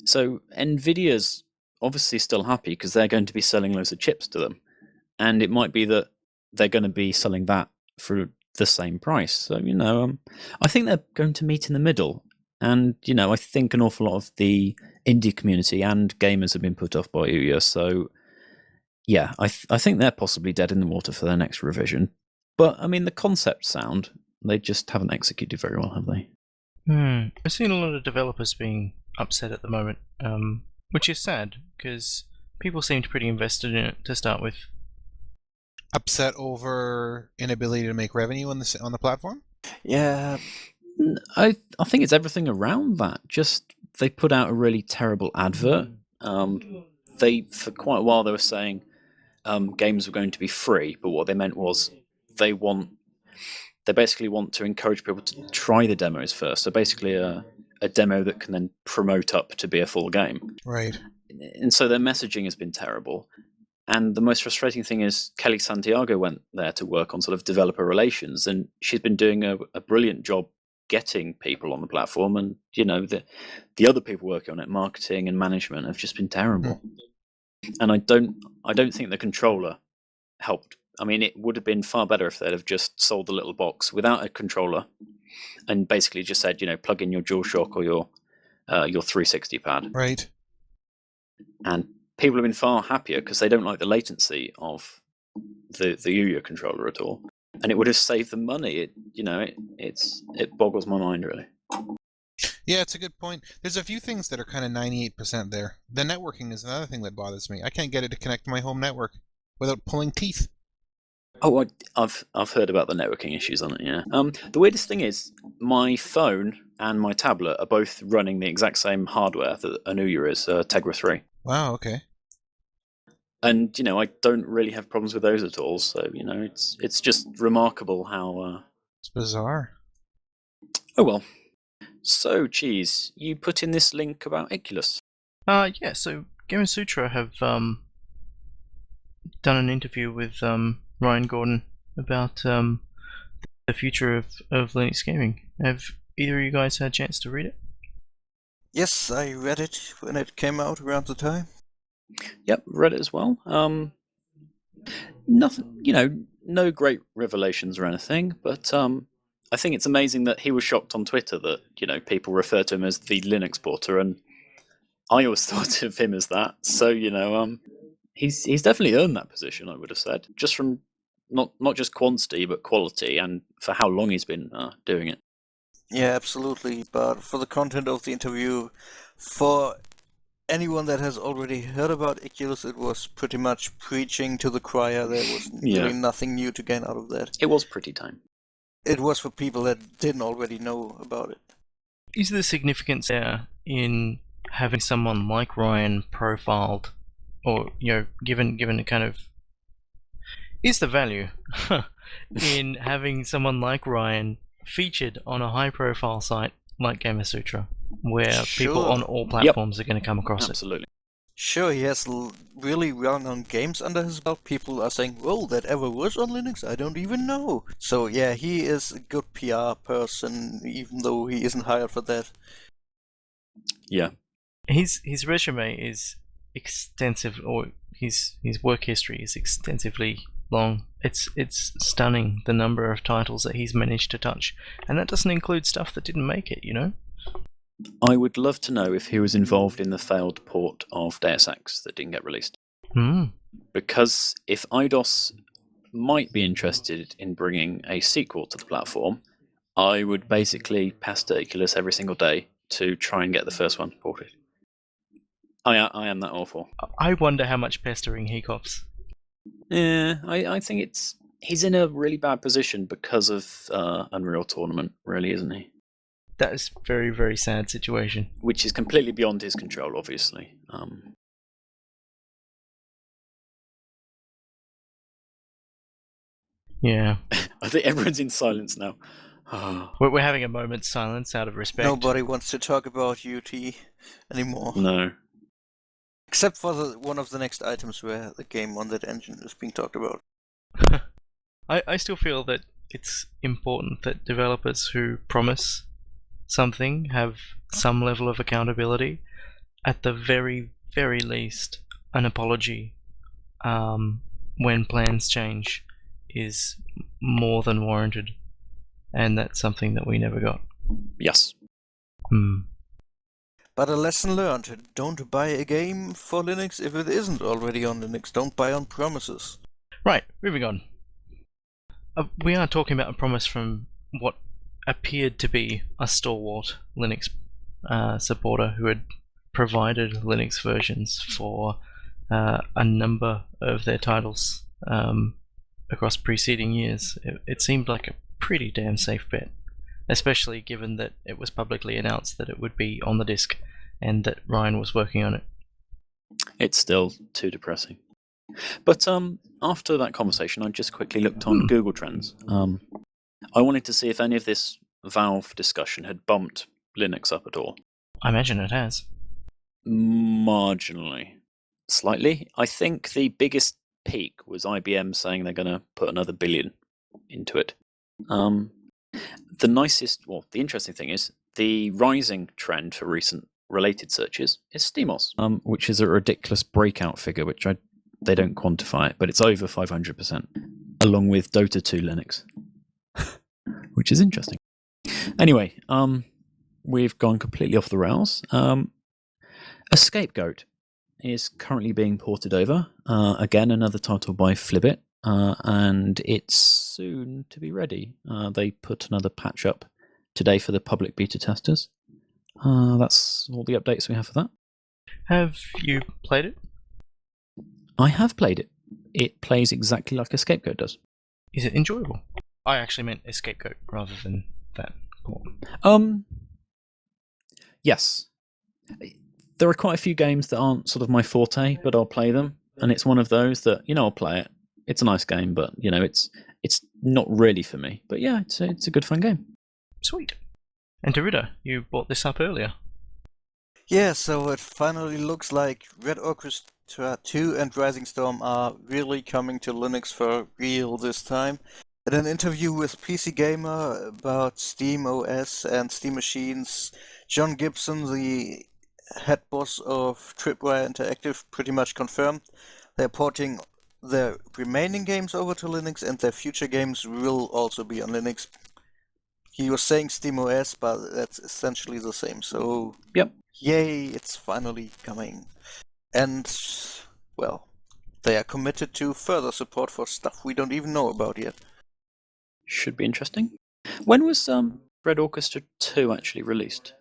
So Nvidia's obviously still happy because they're going to be selling loads of chips to them, and it might be that they're going to be selling that for the same price. So I think they're going to meet in the middle, and I think an awful lot of the indie community and gamers have been put off by Ouya. So yeah, I think they're possibly dead in the water for their next revision. But I mean, the concept's sound. They just haven't executed very well, have they? I've seen a lot of developers being upset at the moment, which is sad because people seemed pretty invested in it to start with. Upset over inability to make revenue on the platform? Yeah, I think it's everything around that. Just they put out a really terrible advert. They for quite a while they were saying games were going to be free, but what they meant was they basically want to encourage people to try the demos first. So basically a demo that can then promote up to be a full game. Right. And so their messaging has been terrible. And the most frustrating thing is Kelly Santiago went there to work on sort of developer relations, and she's been doing a brilliant job getting people on the platform. And the other people working on it, marketing and management, have just been terrible. And I don't think the controller helped. I mean, it would have been far better if they'd have just sold the little box without a controller, and basically just said, plug in your DualShock or your 360 pad. Right. And people have been far happier because they don't like the latency of the Ouya controller at all, and it would have saved them money. It boggles my mind, really. Yeah, it's a good point. There's a few things that are kind of 98% there. The networking is another thing that bothers me. I can't get it to connect to my home network without pulling teeth. Oh, I've heard about the networking issues on it. Yeah. The weirdest thing is my phone and my tablet are both running the exact same hardware that an Ouya is, Tegra 3. Wow. Okay. And I don't really have problems with those at all. So it's just remarkable how. It's bizarre. Oh well. So, Cheese, you put in this link about Iculus. Yeah. So Game Sutra have done an interview with Ryan Gordon about the future of Linux gaming. Have either of you guys had a chance to read it? yes, I read it when it came out around the time. Yep, read it as well. Nothing, no great revelations or anything, but I think it's amazing that he was shocked on Twitter that people refer to him as the Linux porter, and I always thought of him as that. So he's definitely earned that position, I would have said, just from not just quantity but quality, and for how long he's been doing it. Yeah, absolutely. But for the content of the interview, for anyone that has already heard about Iculus, it was pretty much preaching to the choir. There was really nothing new to gain out of that. It was pretty tame. It was for people that didn't already know about it. Is there significance there in having someone like Ryan profiled, or given a kind of, is the value in having someone like Ryan featured on a high-profile site like Gamasutra? where people Sure. on all platforms are going to come across it. Absolutely. Sure, he has really well-known games under his belt. People are saying, "Well, that ever was on Linux? I don't even know." So yeah, he is a good PR person, even though he isn't hired for that. Yeah. His resume is extensive, or his work history is extensively long. It's stunning the number of titles that he's managed to touch, and that doesn't include stuff that didn't make it. I would love to know if he was involved in the failed port of Deus Ex that didn't get released. Because if IDOS might be interested in bringing a sequel to the platform, I would basically pester Iculus every single day to try and get the first one ported. I am that awful. I wonder how much pestering he cops. Yeah, I think he's in a really bad position because of Unreal Tournament, really, isn't he? That is a very, very sad situation. Which is completely beyond his control, obviously. Yeah. I think everyone's in silence now. We're having a moment's silence out of respect. Nobody wants to talk about UT anymore. No. Except for one of the next items where the game on that engine is being talked about. I still feel that it's important that developers who promise something have some level of accountability. At the very, very least, an apology when plans change is more than warranted. And that's something that we never got. Yes. But a lesson learned, don't buy a game for Linux if it isn't already on Linux. Don't buy on promises. Right, moving on. We are talking about a promise from what appeared to be a stalwart Linux supporter who had provided Linux versions for a number of their titles across preceding years. It seemed like a pretty damn safe bet, especially given that it was publicly announced that it would be on the disc and that Ryan was working on it. It's still too depressing. But after that conversation, I just quickly looked on Google Trends. I wanted to see if any of this Valve discussion had bumped Linux up at all. I imagine it has. Marginally. Slightly. I think the biggest peak was IBM saying they're going to put another $1 billion into it. The interesting thing is the rising trend for recent related searches is SteamOS, which is a ridiculous breakout figure, which they don't quantify it, but it's over 500%, along with Dota 2 Linux, which is interesting. Anyway, we've gone completely off the rails. A Scapegoat is currently being ported over. Again, another title by Flibit. And it's soon to be ready. They put another patch up today for the public beta testers. That's all the updates we have for that. Have you played it? I have played it. It plays exactly like a Scapegoat does. Is it enjoyable? I actually meant a Scapegoat rather than that. Yes. There are quite a few games that aren't sort of my forte, but I'll play them. And it's one of those that, I'll play it. It's a nice game, but it's not really for me. But yeah, it's a good fun game. Sweet. And Derrida, you brought this up earlier. Yeah, so it finally looks like Red Orchestra 2 and Rising Storm are really coming to Linux for real this time. In an interview with PC Gamer about SteamOS and Steam Machines, John Gibson, the head boss of Tripwire Interactive, pretty much confirmed they're porting their remaining games over to Linux, and their future games will also be on Linux. He was saying SteamOS, but that's essentially the same. So, yep. Yay, it's finally coming. And, well, they are committed to further support for stuff we don't even know about yet. Should be interesting. When was Red Orchestra 2 actually released?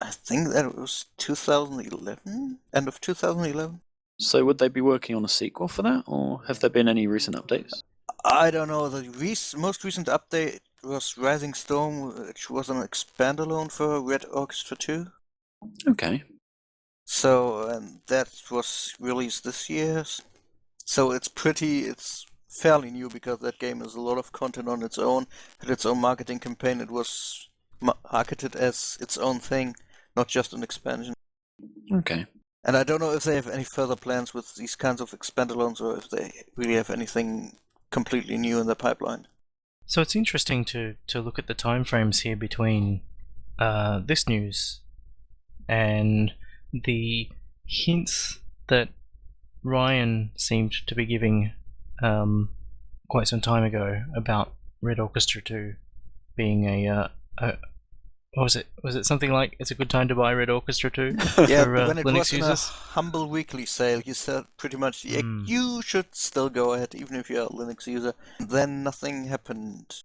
I think that was 2011? End of 2011? So would they be working on a sequel for that, or have there been any recent updates? I don't know. The most recent update was Rising Storm, which was an expandalone for Red Orchestra 2. Okay. So, and that was released this year. So it's fairly new because that game has a lot of content on its own, had its own marketing campaign. It was marketed as its own thing not just an expansion. Okay. And I don't know if they have any further plans with these kinds of expandalones, or if they really have anything completely new in the pipeline. So it's interesting to look at the timeframes here between this news and the hints that Ryan seemed to be giving quite some time ago about Red Orchestra 2 being a what was it? Was it something like it's a good time to buy Red Orchestra 2 Yeah, for when it Linux was in a users? humble weekly sale, he said pretty much, yeah, you should still go ahead, even if you're a Linux user. Then nothing happened.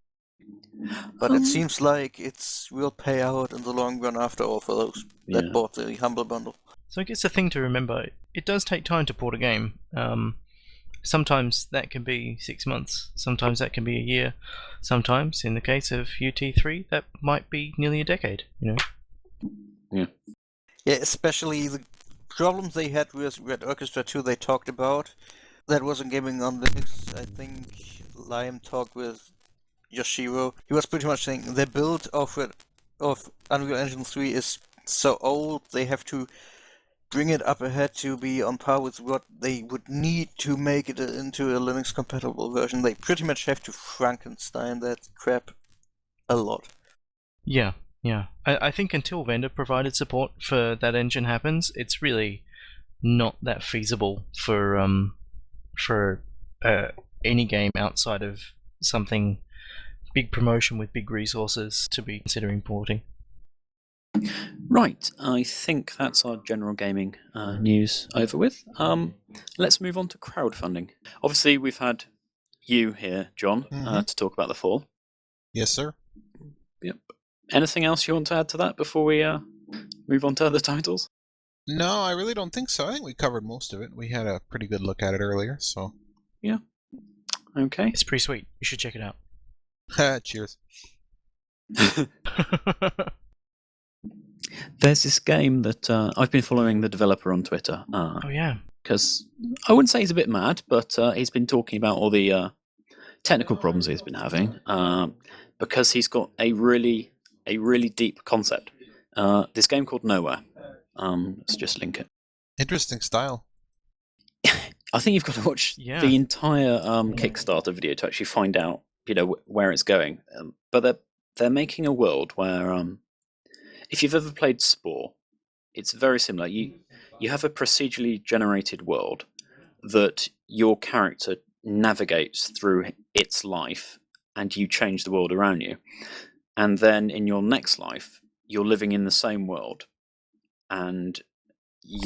But it seems like it's will pay out in the long run after all for those that bought the humble bundle. So I guess the thing to remember, it does take time to port a game. Sometimes that can be 6 months, sometimes that can be a year, sometimes, in the case of UT3, that might be nearly a decade, you know? Yeah, especially the problems they had with Red Orchestra 2 they talked about. That wasn't gaming on Linux. I think Liam talked with Yoshiro. He was pretty much saying the build of Unreal Engine 3 is so old, they have to bring it up ahead to be on par with what they would need to make it into a Linux compatible version. They pretty much have to Frankenstein that crap a lot. Yeah. I think until vendor provided support for that engine happens, it's really not that feasible for any game outside of something big promotion with big resources to be considering porting. Right, I think that's our general gaming news over with. Let's move on to crowdfunding. Obviously, we've had you here, John, to talk about the fall. Yes, sir. Yep. Anything else you want to add to that before we move on to other titles? No, I really don't think so. I think we covered most of it. We had a pretty good look at it earlier, so. Yeah. Okay. It's pretty sweet. You should check it out. Cheers. There's this game that I've been following the developer on Twitter. Oh, yeah. Because I wouldn't say he's a bit mad, but he's been talking about all the technical problems he's been having because he's got a really deep concept. This game called Nowhere. Let's just link it. Interesting style. I think you've got to watch the entire Kickstarter video to actually find out, where it's going. But they're making a world where, if you've ever played Spore, it's very similar. You have a procedurally generated world that your character navigates through its life, and you change the world around you. And then in your next life, you're living in the same world, and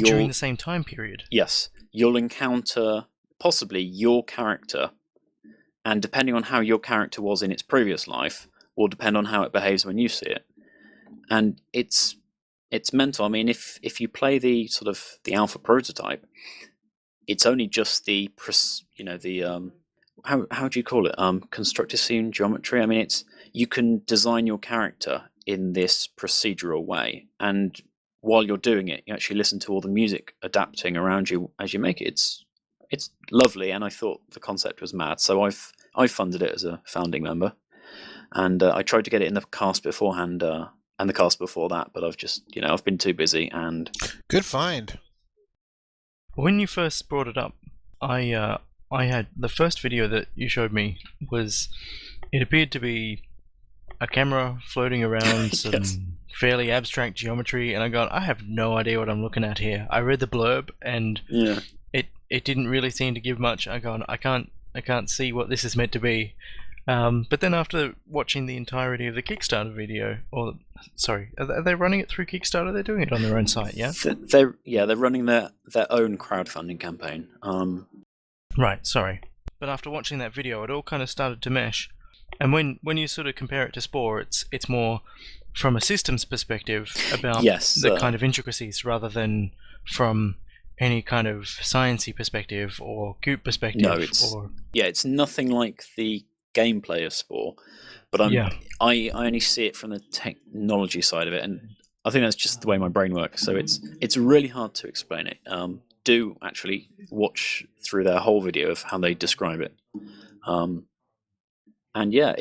during the same time period. Yes, you'll encounter possibly your character, and depending on how your character was in its previous life, will depend on how it behaves when you see it. And it's mental. I mean, if you play the sort of the alpha prototype, it's only just the how do you call it? Constructed scene geometry. I mean, you can design your character in this procedural way, and while you're doing it, you actually listen to all the music adapting around you as you make it. It's lovely, and I thought the concept was mad, so I funded it as a founding member, and I tried to get it in the cast beforehand and the cast before that, but I've been too busy. And good find. When you first brought it up, I had the first video that you showed me it appeared to be a camera floating around some fairly abstract geometry, and I have no idea what I'm looking at here. I read the blurb, and it didn't really seem to give much. I can't see what this is meant to be. But then after watching the entirety of the Kickstarter video, are they running it through Kickstarter? They're doing it on their own site, yeah? They're running their own crowdfunding campaign. Right, sorry. But after watching that video, it all kind of started to mesh. And when you sort of compare it to Spore, it's more from a systems perspective about the kind of intricacies rather than from any kind of sciencey perspective or Goop perspective. No, it's nothing like the gameplay of Spore, but I only see it from the technology side of it, and I think that's just the way my brain works. So it's really hard to explain it. Do actually watch through their whole video of how they describe it. And yeah,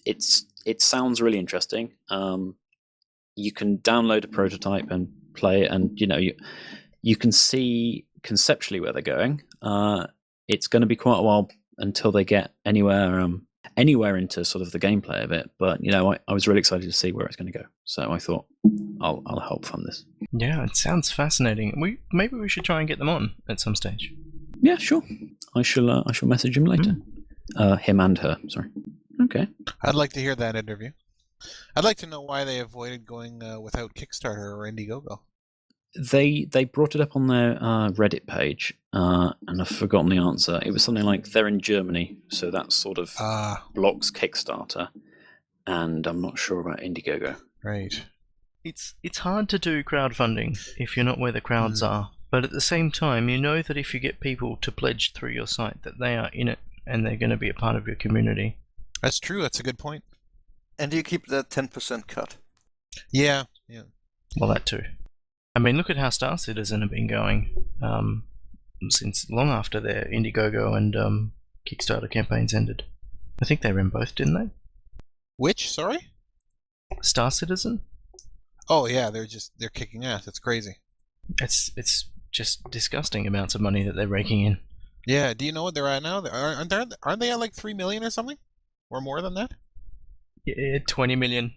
it sounds really interesting. you can download a prototype and play it, and you can see conceptually where they're going. It's going to be quite a while until they get anywhere into sort of the gameplay of it. But I was really excited to see where it's going to go. So I thought I'll help fund this. Yeah, it sounds fascinating. Maybe we should try and get them on at some stage. Yeah, sure. I shall message him later. Him and her. Sorry. Okay. I'd like to hear that interview. I'd like to know why they avoided going without Kickstarter or Indiegogo. They brought it up on their Reddit page, and I've forgotten the answer. It was something like they're in Germany, so that sort of blocks Kickstarter, and I'm not sure about Indiegogo. Right. It's hard to do crowdfunding if you're not where the crowds are, but at the same time, you know that if you get people to pledge through your site, that they are in it and they're going to be a part of your community. That's true. That's a good point. And you keep that 10% cut. Yeah. Well, that too. I mean, look at how Star Citizen have been going since long after their Indiegogo and Kickstarter campaigns ended. I think they ran both, didn't they? Which? Sorry? Star Citizen? Oh yeah, they're kicking ass. It's crazy. It's just disgusting amounts of money that they're raking in. Yeah. Do you know what they're at now? Aren't they at like 3 million or something, or more than that? Yeah, 20 million.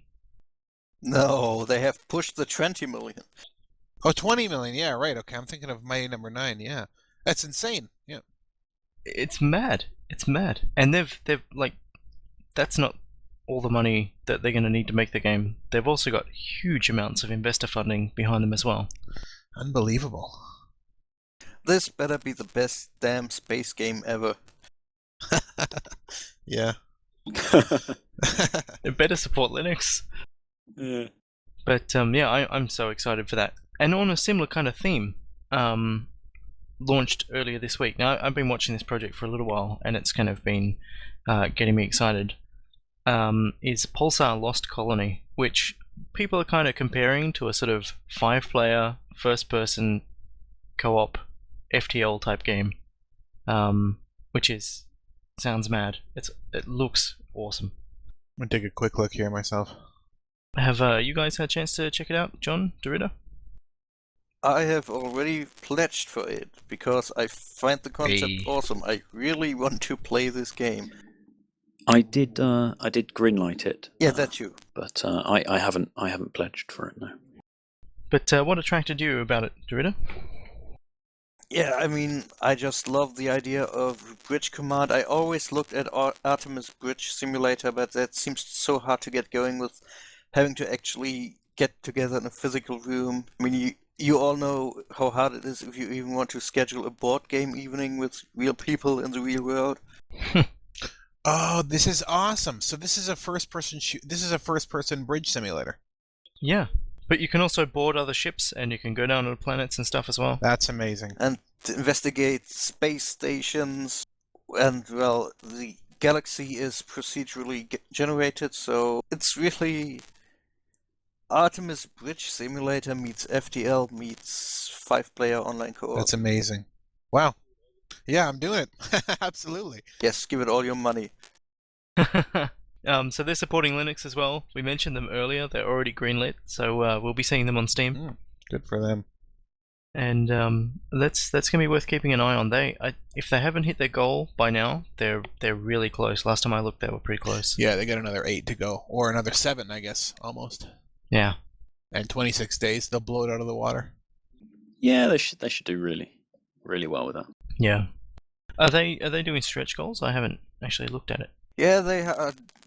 No, they have pushed the 20 million. Oh, 20 million. Yeah, right. Okay, I'm thinking of my number 9. Yeah, that's insane. Yeah. It's mad. It's mad. And they've like, that's not all the money that they're going to need to make the game. They've also got huge amounts of investor funding behind them as well. Unbelievable. This better be the best damn space game ever. Yeah. It better support Linux. Yeah. But I'm so excited for that. And on a similar kind of theme, launched earlier this week. Now, I've been watching this project for a little while, and it's kind of been getting me excited. Is Pulsar Lost Colony, which people are kind of comparing to a sort of 5-player, first-person, co-op, FTL type game, which sounds mad. It looks awesome. I'm gonna take a quick look here myself. Have you guys had a chance to check it out, John, Dorita? I have already pledged for it because I find the concept awesome. I really want to play this game. I did greenlight it. Yeah, that's you. But I haven't pledged for it, no. But what attracted you about it, Dorita? Yeah, I mean, I just love the idea of bridge command. I always looked at Artemis Bridge Simulator, but that seems so hard to get going with having to actually get together in a physical room. I mean, you all know how hard it is if you even want to schedule a board game evening with real people in the real world. Oh, this is awesome! So this is a first-person This is a first-person bridge simulator. Yeah, but you can also board other ships, and you can go down to planets and stuff as well. That's amazing. And investigate space stations, and well, the galaxy is procedurally generated, so it's really Artemis Bridge Simulator meets FTL meets 5-player online co-op. That's amazing. Wow. Yeah, I'm doing it. Absolutely. Yes, give it all your money. So they're supporting Linux as well. We mentioned them earlier. They're already greenlit, so we'll be seeing them on Steam. Good for them. And that's going to be worth keeping an eye on. If they haven't hit their goal by now, they're really close. Last time I looked, they were pretty close. Yeah, they got another 8 to go, or another 7, I guess, almost. Yeah. And 26 days, they'll blow it out of the water. Yeah, they should do really, really well with that. Yeah. Are they doing stretch goals? I haven't actually looked at it. Yeah,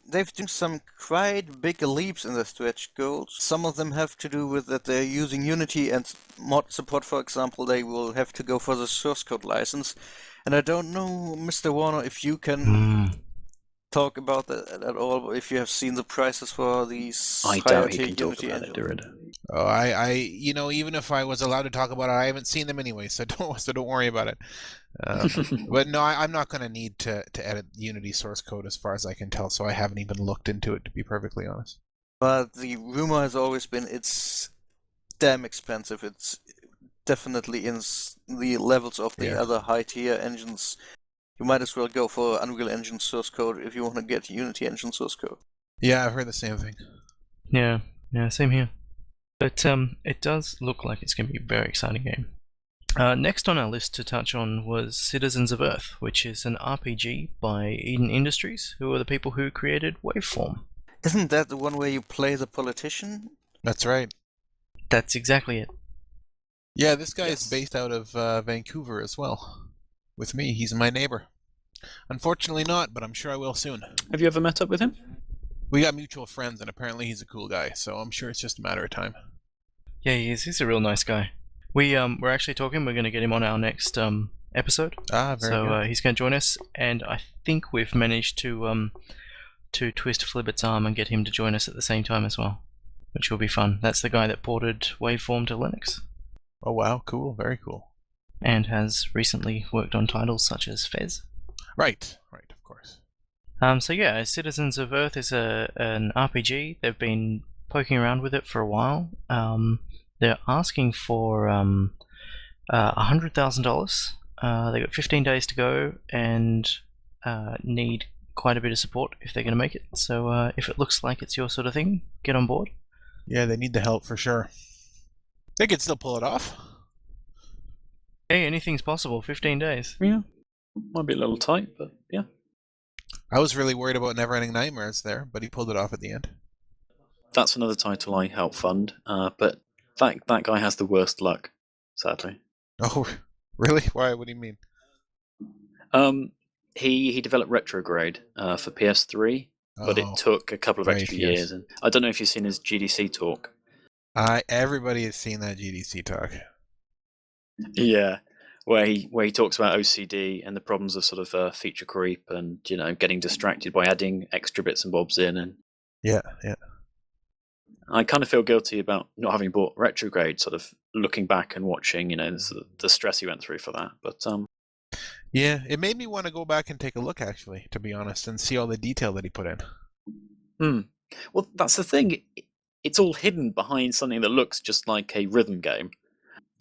they've done some quite big leaps in their stretch goals. Some of them have to do with that they're using Unity and mod support, for example. They will have to go for the source code license. And I don't know, Mr. Warner, if you can talk about that at all, if you have seen the prices for these I doubt he can talk about it, Dorita. Oh, I even if I was allowed to talk about it, I haven't seen them anyway, so don't worry about it. But no, I'm not going to need to edit Unity source code as far as I can tell, so I haven't even looked into it, to be perfectly honest. But the rumor has always been it's damn expensive. It's definitely in the levels of the other high-tier engines. You might as well go for Unreal Engine source code if you want to get Unity Engine source code. Yeah, I've heard the same thing. Yeah, same here. But it does look like it's going to be a very exciting game. Next on our list to touch on was Citizens of Earth, which is an RPG by Eden Industries, who are the people who created Waveform. Isn't that the one where you play the politician? That's right. That's exactly it. Yeah, this guy Yes. is based out of Vancouver as well. With me, he's my neighbor. Unfortunately not, but I'm sure I will soon. Have you ever met up with him? We got mutual friends, and apparently he's a cool guy, so I'm sure it's just a matter of time. Yeah, he is. He's a real nice guy. We're actually talking. We're going to get him on our next episode. Ah, very So good. he's going to join us, and I think we've managed to twist Flibbert's arm and get him to join us at the same time as well, which will be fun. That's the guy that ported Waveform to Linux, Oh wow, cool, very cool. and has recently worked on titles such as Fez. Right, of course. So yeah, Citizens of Earth is an RPG. They've been poking around with it for a while. They're asking for $100,000. They got 15 days to go and need quite a bit of support if they're going to make it. So if it looks like it's your sort of thing, get on board. Yeah, they need the help for sure. They could still pull it off. Hey, anything's possible. 15 days. Yeah. Might be a little tight, but yeah. I was really worried about Neverending Nightmares there, but he pulled it off at the end. That's another title I help fund, but that guy has the worst luck, sadly. Oh, really? Why? What do you mean? He developed Retrograde for PS3, but it took a couple of Right, extra yes. years. And I don't know if you've seen his GDC talk. Everybody has seen that GDC talk. Yeah, where he talks about OCD and the problems of sort of feature creep and getting distracted by adding extra bits and bobs in. And Yeah. I kind of feel guilty about not having bought Retrograde, sort of looking back and watching, the stress he went through for that. But Yeah, it made me want to go back and take a look, actually, to be honest, and see all the detail that he put in. Well, that's the thing. It's all hidden behind something that looks just like a rhythm game.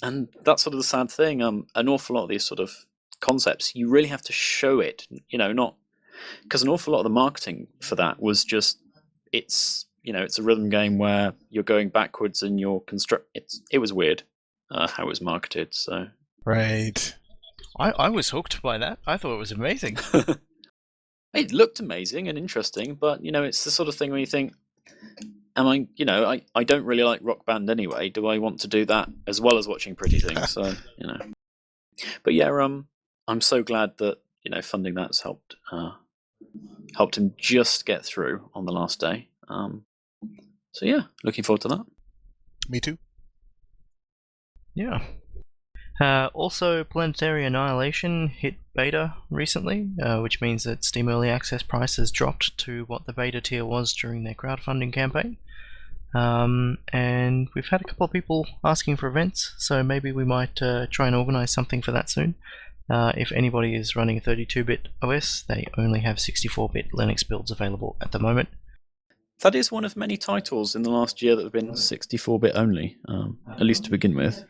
And that's sort of the sad thing. An awful lot of these sort of concepts, you really have to show it, not... Because an awful lot of the marketing for that was just, it's a rhythm game where you're going backwards and you're it was weird how it was marketed, so... Right. I was hooked by that. I thought it was amazing. It looked amazing and interesting, but, it's the sort of thing where you think, I don't really like Rock Band anyway. Do I want to do that as well as watching pretty things? So, But yeah, I'm so glad that, funding that's helped him just get through on the last day. So yeah, looking forward to that. Me too. Yeah. Also, Planetary Annihilation hit beta recently, which means that Steam Early Access price has dropped to what the beta tier was during their crowdfunding campaign. And we've had a couple of people asking for events, so maybe we might try and organize something for that soon. If anybody is running a 32-bit OS, they only have 64-bit Linux builds available at the moment. That is one of many titles in the last year that have been 64-bit only, at least to begin with.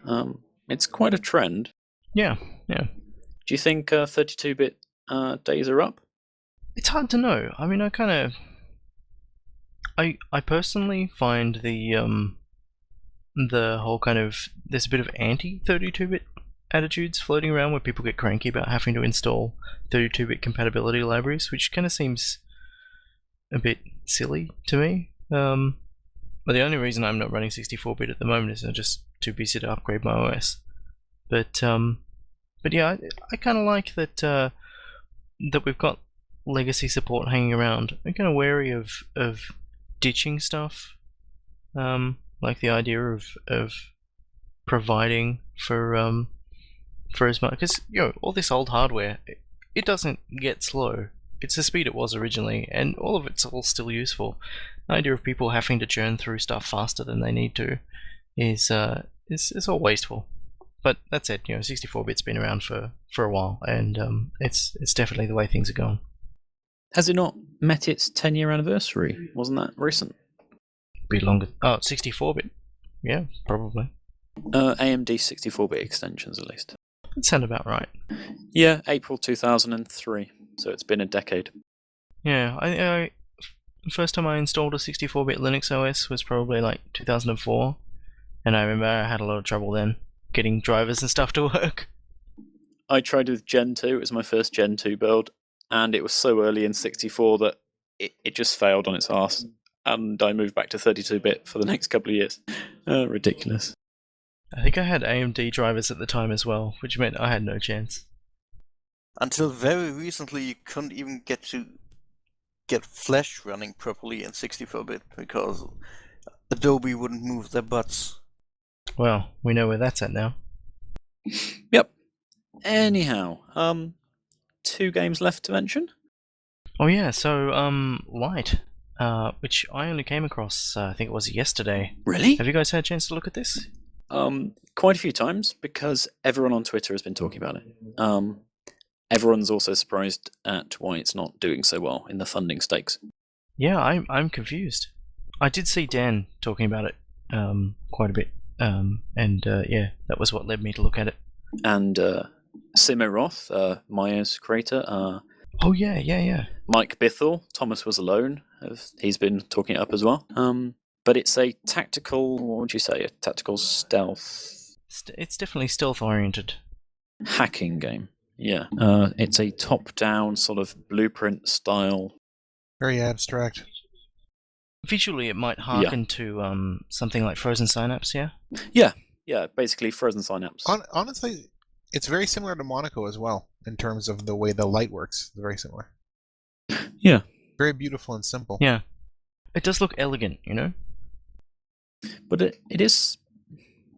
It's quite a trend. Yeah. Do you think 32-bit days are up? It's hard to know. I mean, I personally find the whole kind of... There's a bit of anti-32-bit attitudes floating around where people get cranky about having to install 32-bit compatibility libraries, which kind of seems a bit silly to me. But the only reason I'm not running 64-bit at the moment is I'm just too busy to upgrade my OS. But yeah, I kind of like that we've got legacy support hanging around. I'm kind of wary of ditching stuff, like the idea of providing for as much, because all this old hardware, it doesn't get slow. It's the speed it was originally, and all of it's all still useful. The idea of people having to churn through stuff faster than they need to is all wasteful. But that's it. 64-bit's been around for a while, and it's definitely the way things are going. Has it not met its 10-year anniversary? Wasn't that recent? Be longer. Oh, 64-bit. Yeah, probably. AMD 64-bit extensions, at least. That sounds about right. Yeah, April 2003. So it's been a decade. Yeah, the first time I installed a 64-bit Linux OS was probably like 2004, and I remember I had a lot of trouble then getting drivers and stuff to work. I tried with Gen 2. It was my first Gen 2 build, and it was so early in 64 that it just failed on its arse. And I moved back to 32-bit for the next couple of years. Ridiculous. I think I had AMD drivers at the time as well, which meant I had no chance. Until very recently, you couldn't even get Flash running properly in 64-bit because Adobe wouldn't move their butts. Well, we know where that's at now. Yep. Anyhow, 2 games left to mention. Oh yeah, so Light, which I only came across, I think it was yesterday. Really? Have you guys had a chance to look at this? Quite a few times, because everyone on Twitter has been talking about it. Everyone's also surprised at why it's not doing so well in the funding stakes. Yeah, I'm confused. I did see Dan talking about it quite a bit, yeah, that was what led me to look at it. And Simo Roth, Maya's creator, oh yeah. Mike Bithell, Thomas Was Alone, he's been talking it up as well. But it's a tactical, what would you say, a tactical stealth? It's definitely stealth-oriented. Hacking game, yeah. It's a top-down sort of blueprint style. Very abstract. Visually, it might harken to something like Frozen Synapse, yeah? Yeah, basically Frozen Synapse. Honestly, it's very similar to Monaco as well, in terms of the way the light works. It's very similar. Yeah. Very beautiful and simple. Yeah. It does look elegant, you know? But it is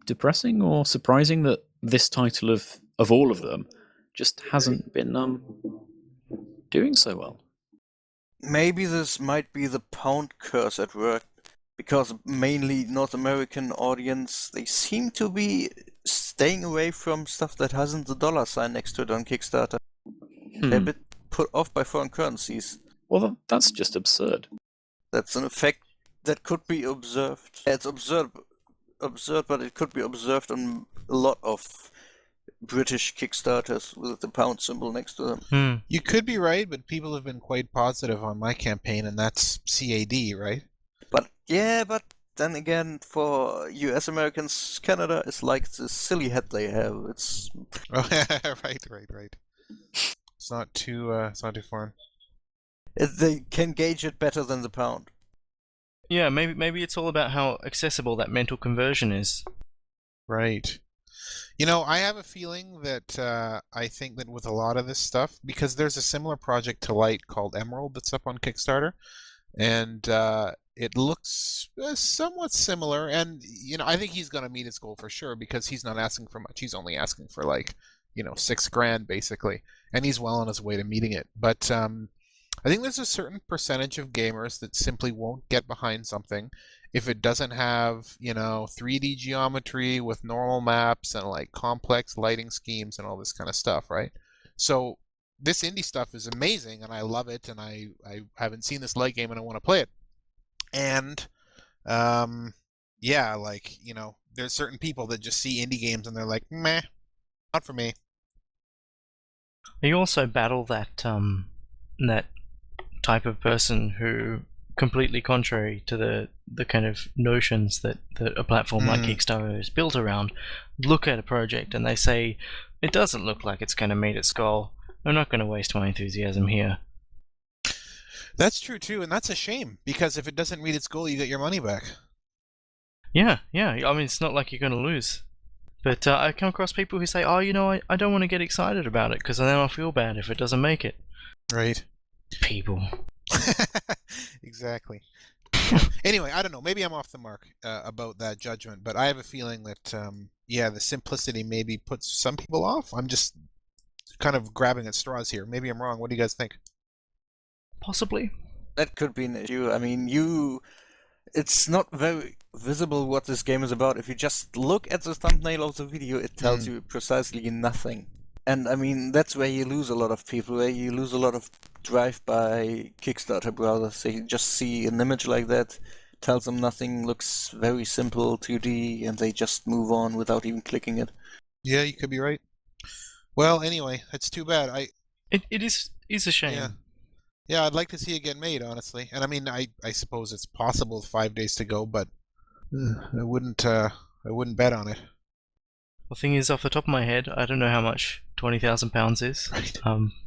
depressing or surprising that this title of all of them just hasn't been doing so well. Maybe this might be the pound curse at work, because mainly North American audience, they seem to be staying away from stuff that hasn't the dollar sign next to it on Kickstarter. They're a bit put off by foreign currencies. Well, that's just absurd. That's an effect that could be observed. It's absurd, but it could be observed on a lot of British Kickstarters with the pound symbol next to them. You could be right, but people have been quite positive on my campaign, and that's CAD, right? But then again, for US Americans, Canada is like the silly hat they have. It's right. It's not too foreign. They can gauge it better than the pound. Yeah, maybe it's all about how accessible that mental conversion is. Right. You know, I have a feeling that I think that with a lot of this stuff, because there's a similar project to Light called Emerald that's up on Kickstarter, and it looks somewhat similar, and I think he's going to meet his goal for sure, because he's not asking for much. He's only asking for $6,000 basically, and he's well on his way to meeting it. But I think there's a certain percentage of gamers that simply won't get behind something if it doesn't have 3D geometry with normal maps and complex lighting schemes and all this kind of stuff, right? So this indie stuff is amazing, and I love it, and I haven't seen this light game and I want to play it. And there's certain people that just see indie games and they're like, meh, not for me. You also battle that type of person who, completely contrary to the kind of notions that a platform like Kickstarter is built around, look at a project and they say, it doesn't look like it's going to meet its goal. I'm not going to waste my enthusiasm here. That's true too, and that's a shame, because if it doesn't meet its goal, you get your money back. Yeah. I mean, it's not like you're going to lose. But I come across people who say, I don't want to get excited about it because then I'll feel bad if it doesn't make it. Right. People. Exactly. Anyway, I don't know. Maybe I'm off the mark about that judgment, but I have a feeling that, the simplicity maybe puts some people off. I'm just kind of grabbing at straws here. Maybe I'm wrong. What do you guys think? Possibly. That could be an issue. I mean, it's not very visible what this game is about. If you just look at the thumbnail of the video, it tells you precisely nothing. And I mean, that's where you lose a lot of people, where you lose a lot of drive-by Kickstarter browsers. They just see an image like that, tells them nothing, looks very simple, 2D, and they just move on without even clicking it. Yeah, you could be right. Well, anyway, it's too bad. It is a shame. Yeah, I'd like to see it get made, honestly. And I mean, I suppose it's possible with 5 days to go, but I wouldn't I wouldn't bet on it. The thing is, off the top of my head, I don't know how much £20,000 is, Right.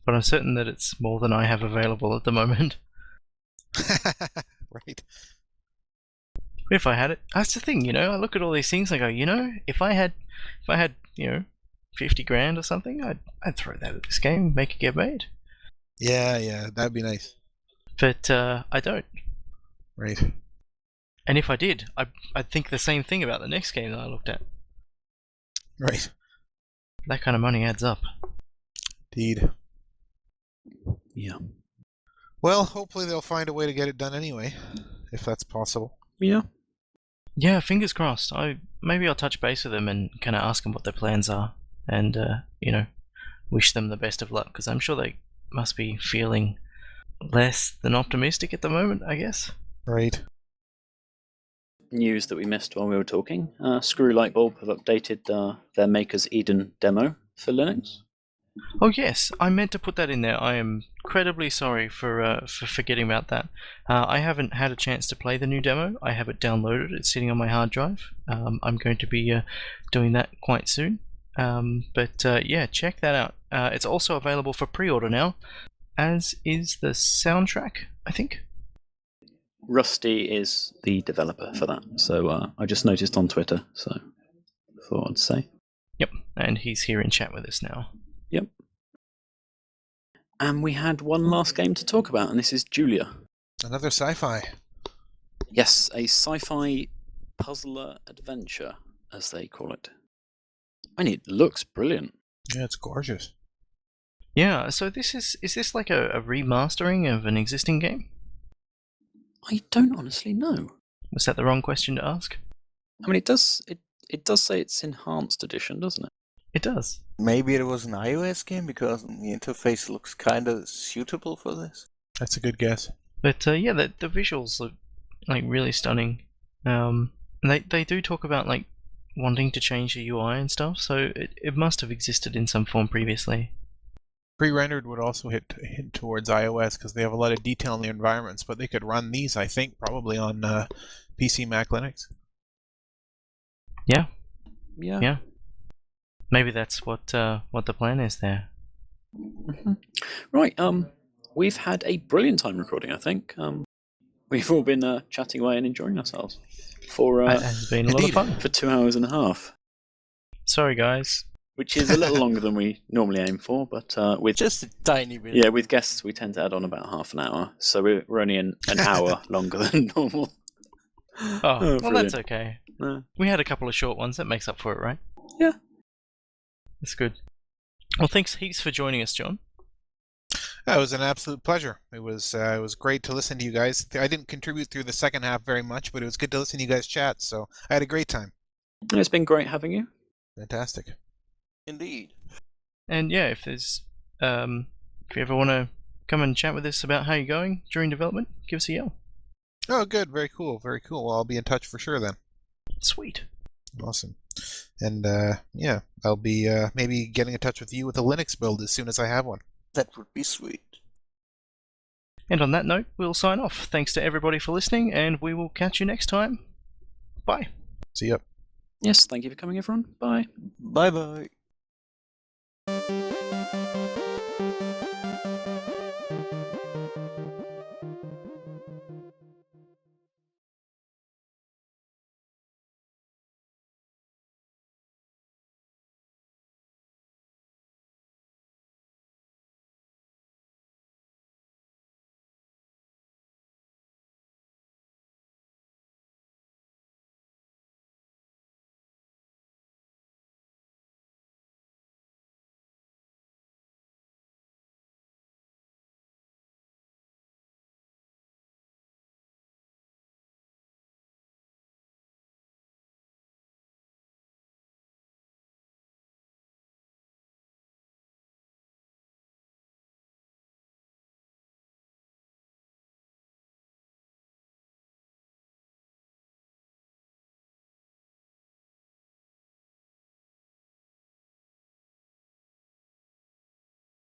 but I'm certain that it's more than I have available at the moment. Right. If I had it, that's the thing, you know. I look at all these things, I go, you know, if I had, you know, 50 grand or something, I'd throw that at this game, make it get made. Yeah, that'd be nice. But I don't. Right. And if I did, I'd think the same thing about the next game that I looked at. Right. That kind of money adds up. Indeed. Yeah. Well, hopefully they'll find a way to get it done anyway, if that's possible. Yeah. Yeah, fingers crossed. Maybe I'll touch base with them and kind of ask them what their plans are, and you know, wish them the best of luck, because I'm sure they must be feeling less than optimistic at the moment, I guess. Right. News that we missed while we were talking. Screw Lightbulb have updated their Maker's Eden demo for Linux. Oh yes, I meant to put that in there. I am incredibly sorry for forgetting about that. I haven't had a chance to play the new demo. I have it downloaded. It's sitting on my hard drive. I'm going to be doing that quite soon. But yeah, check that out. It's also available for pre-order now, as is the soundtrack, I think. Rusty is the developer for that, so I just noticed on Twitter, so thought I'd say. Yep, and he's here in chat with us now. Yep. And we had one last game to talk about, and this is Julia. Another sci-fi. Yes, a sci-fi puzzler adventure, as they call it. And it looks brilliant. Yeah, it's gorgeous. Yeah, so is this like a remastering of an existing game? I don't honestly know. Was that the wrong question to ask? I mean, it does say it's enhanced edition, doesn't it? It does. Maybe it was an iOS game because the interface looks kind of suitable for this. That's a good guess. But yeah, the visuals look like really stunning. And they do talk about like wanting to change the UI and stuff, so it must have existed in some form previously. Pre-rendered would also hit towards iOS because they have a lot of detail in the environments, but they could run these, I think, probably on PC, Mac, Linux. Yeah. Yeah. Yeah. Maybe that's what the plan is there. Mm-hmm. Right. We've had a brilliant time recording, I think. We've all been chatting away and enjoying ourselves for It has been a lot of fun. for 2 hours and a half. Sorry, guys. Which is a little longer than we normally aim for, but with Just a tiny bit. with guests we tend to add on about half an hour, so we're only an hour longer than normal. Oh, well, brilliant. that's okay. No. We had a couple of short ones. That makes up for it, right? Yeah. That's good. Well, thanks heaps for joining us, John. It was an absolute pleasure. It was great to listen to you guys. I didn't contribute through the second half very much, but it was good to listen to you guys chat, so I had a great time. It's been great having you. Fantastic. Indeed. And yeah, if there's if you ever want to come and chat with us about how you're going during development, give us a yell. Oh, good. Very cool. Very cool. Well, I'll be in touch for sure then. Sweet. Awesome. And yeah, I'll be maybe getting in touch with you with a Linux build as soon as I have one. That would be sweet. And on that note, we'll sign off. Thanks to everybody for listening, and we will catch you next time. Bye. See ya. Yes, thank you for coming, everyone. Bye. Bye-bye.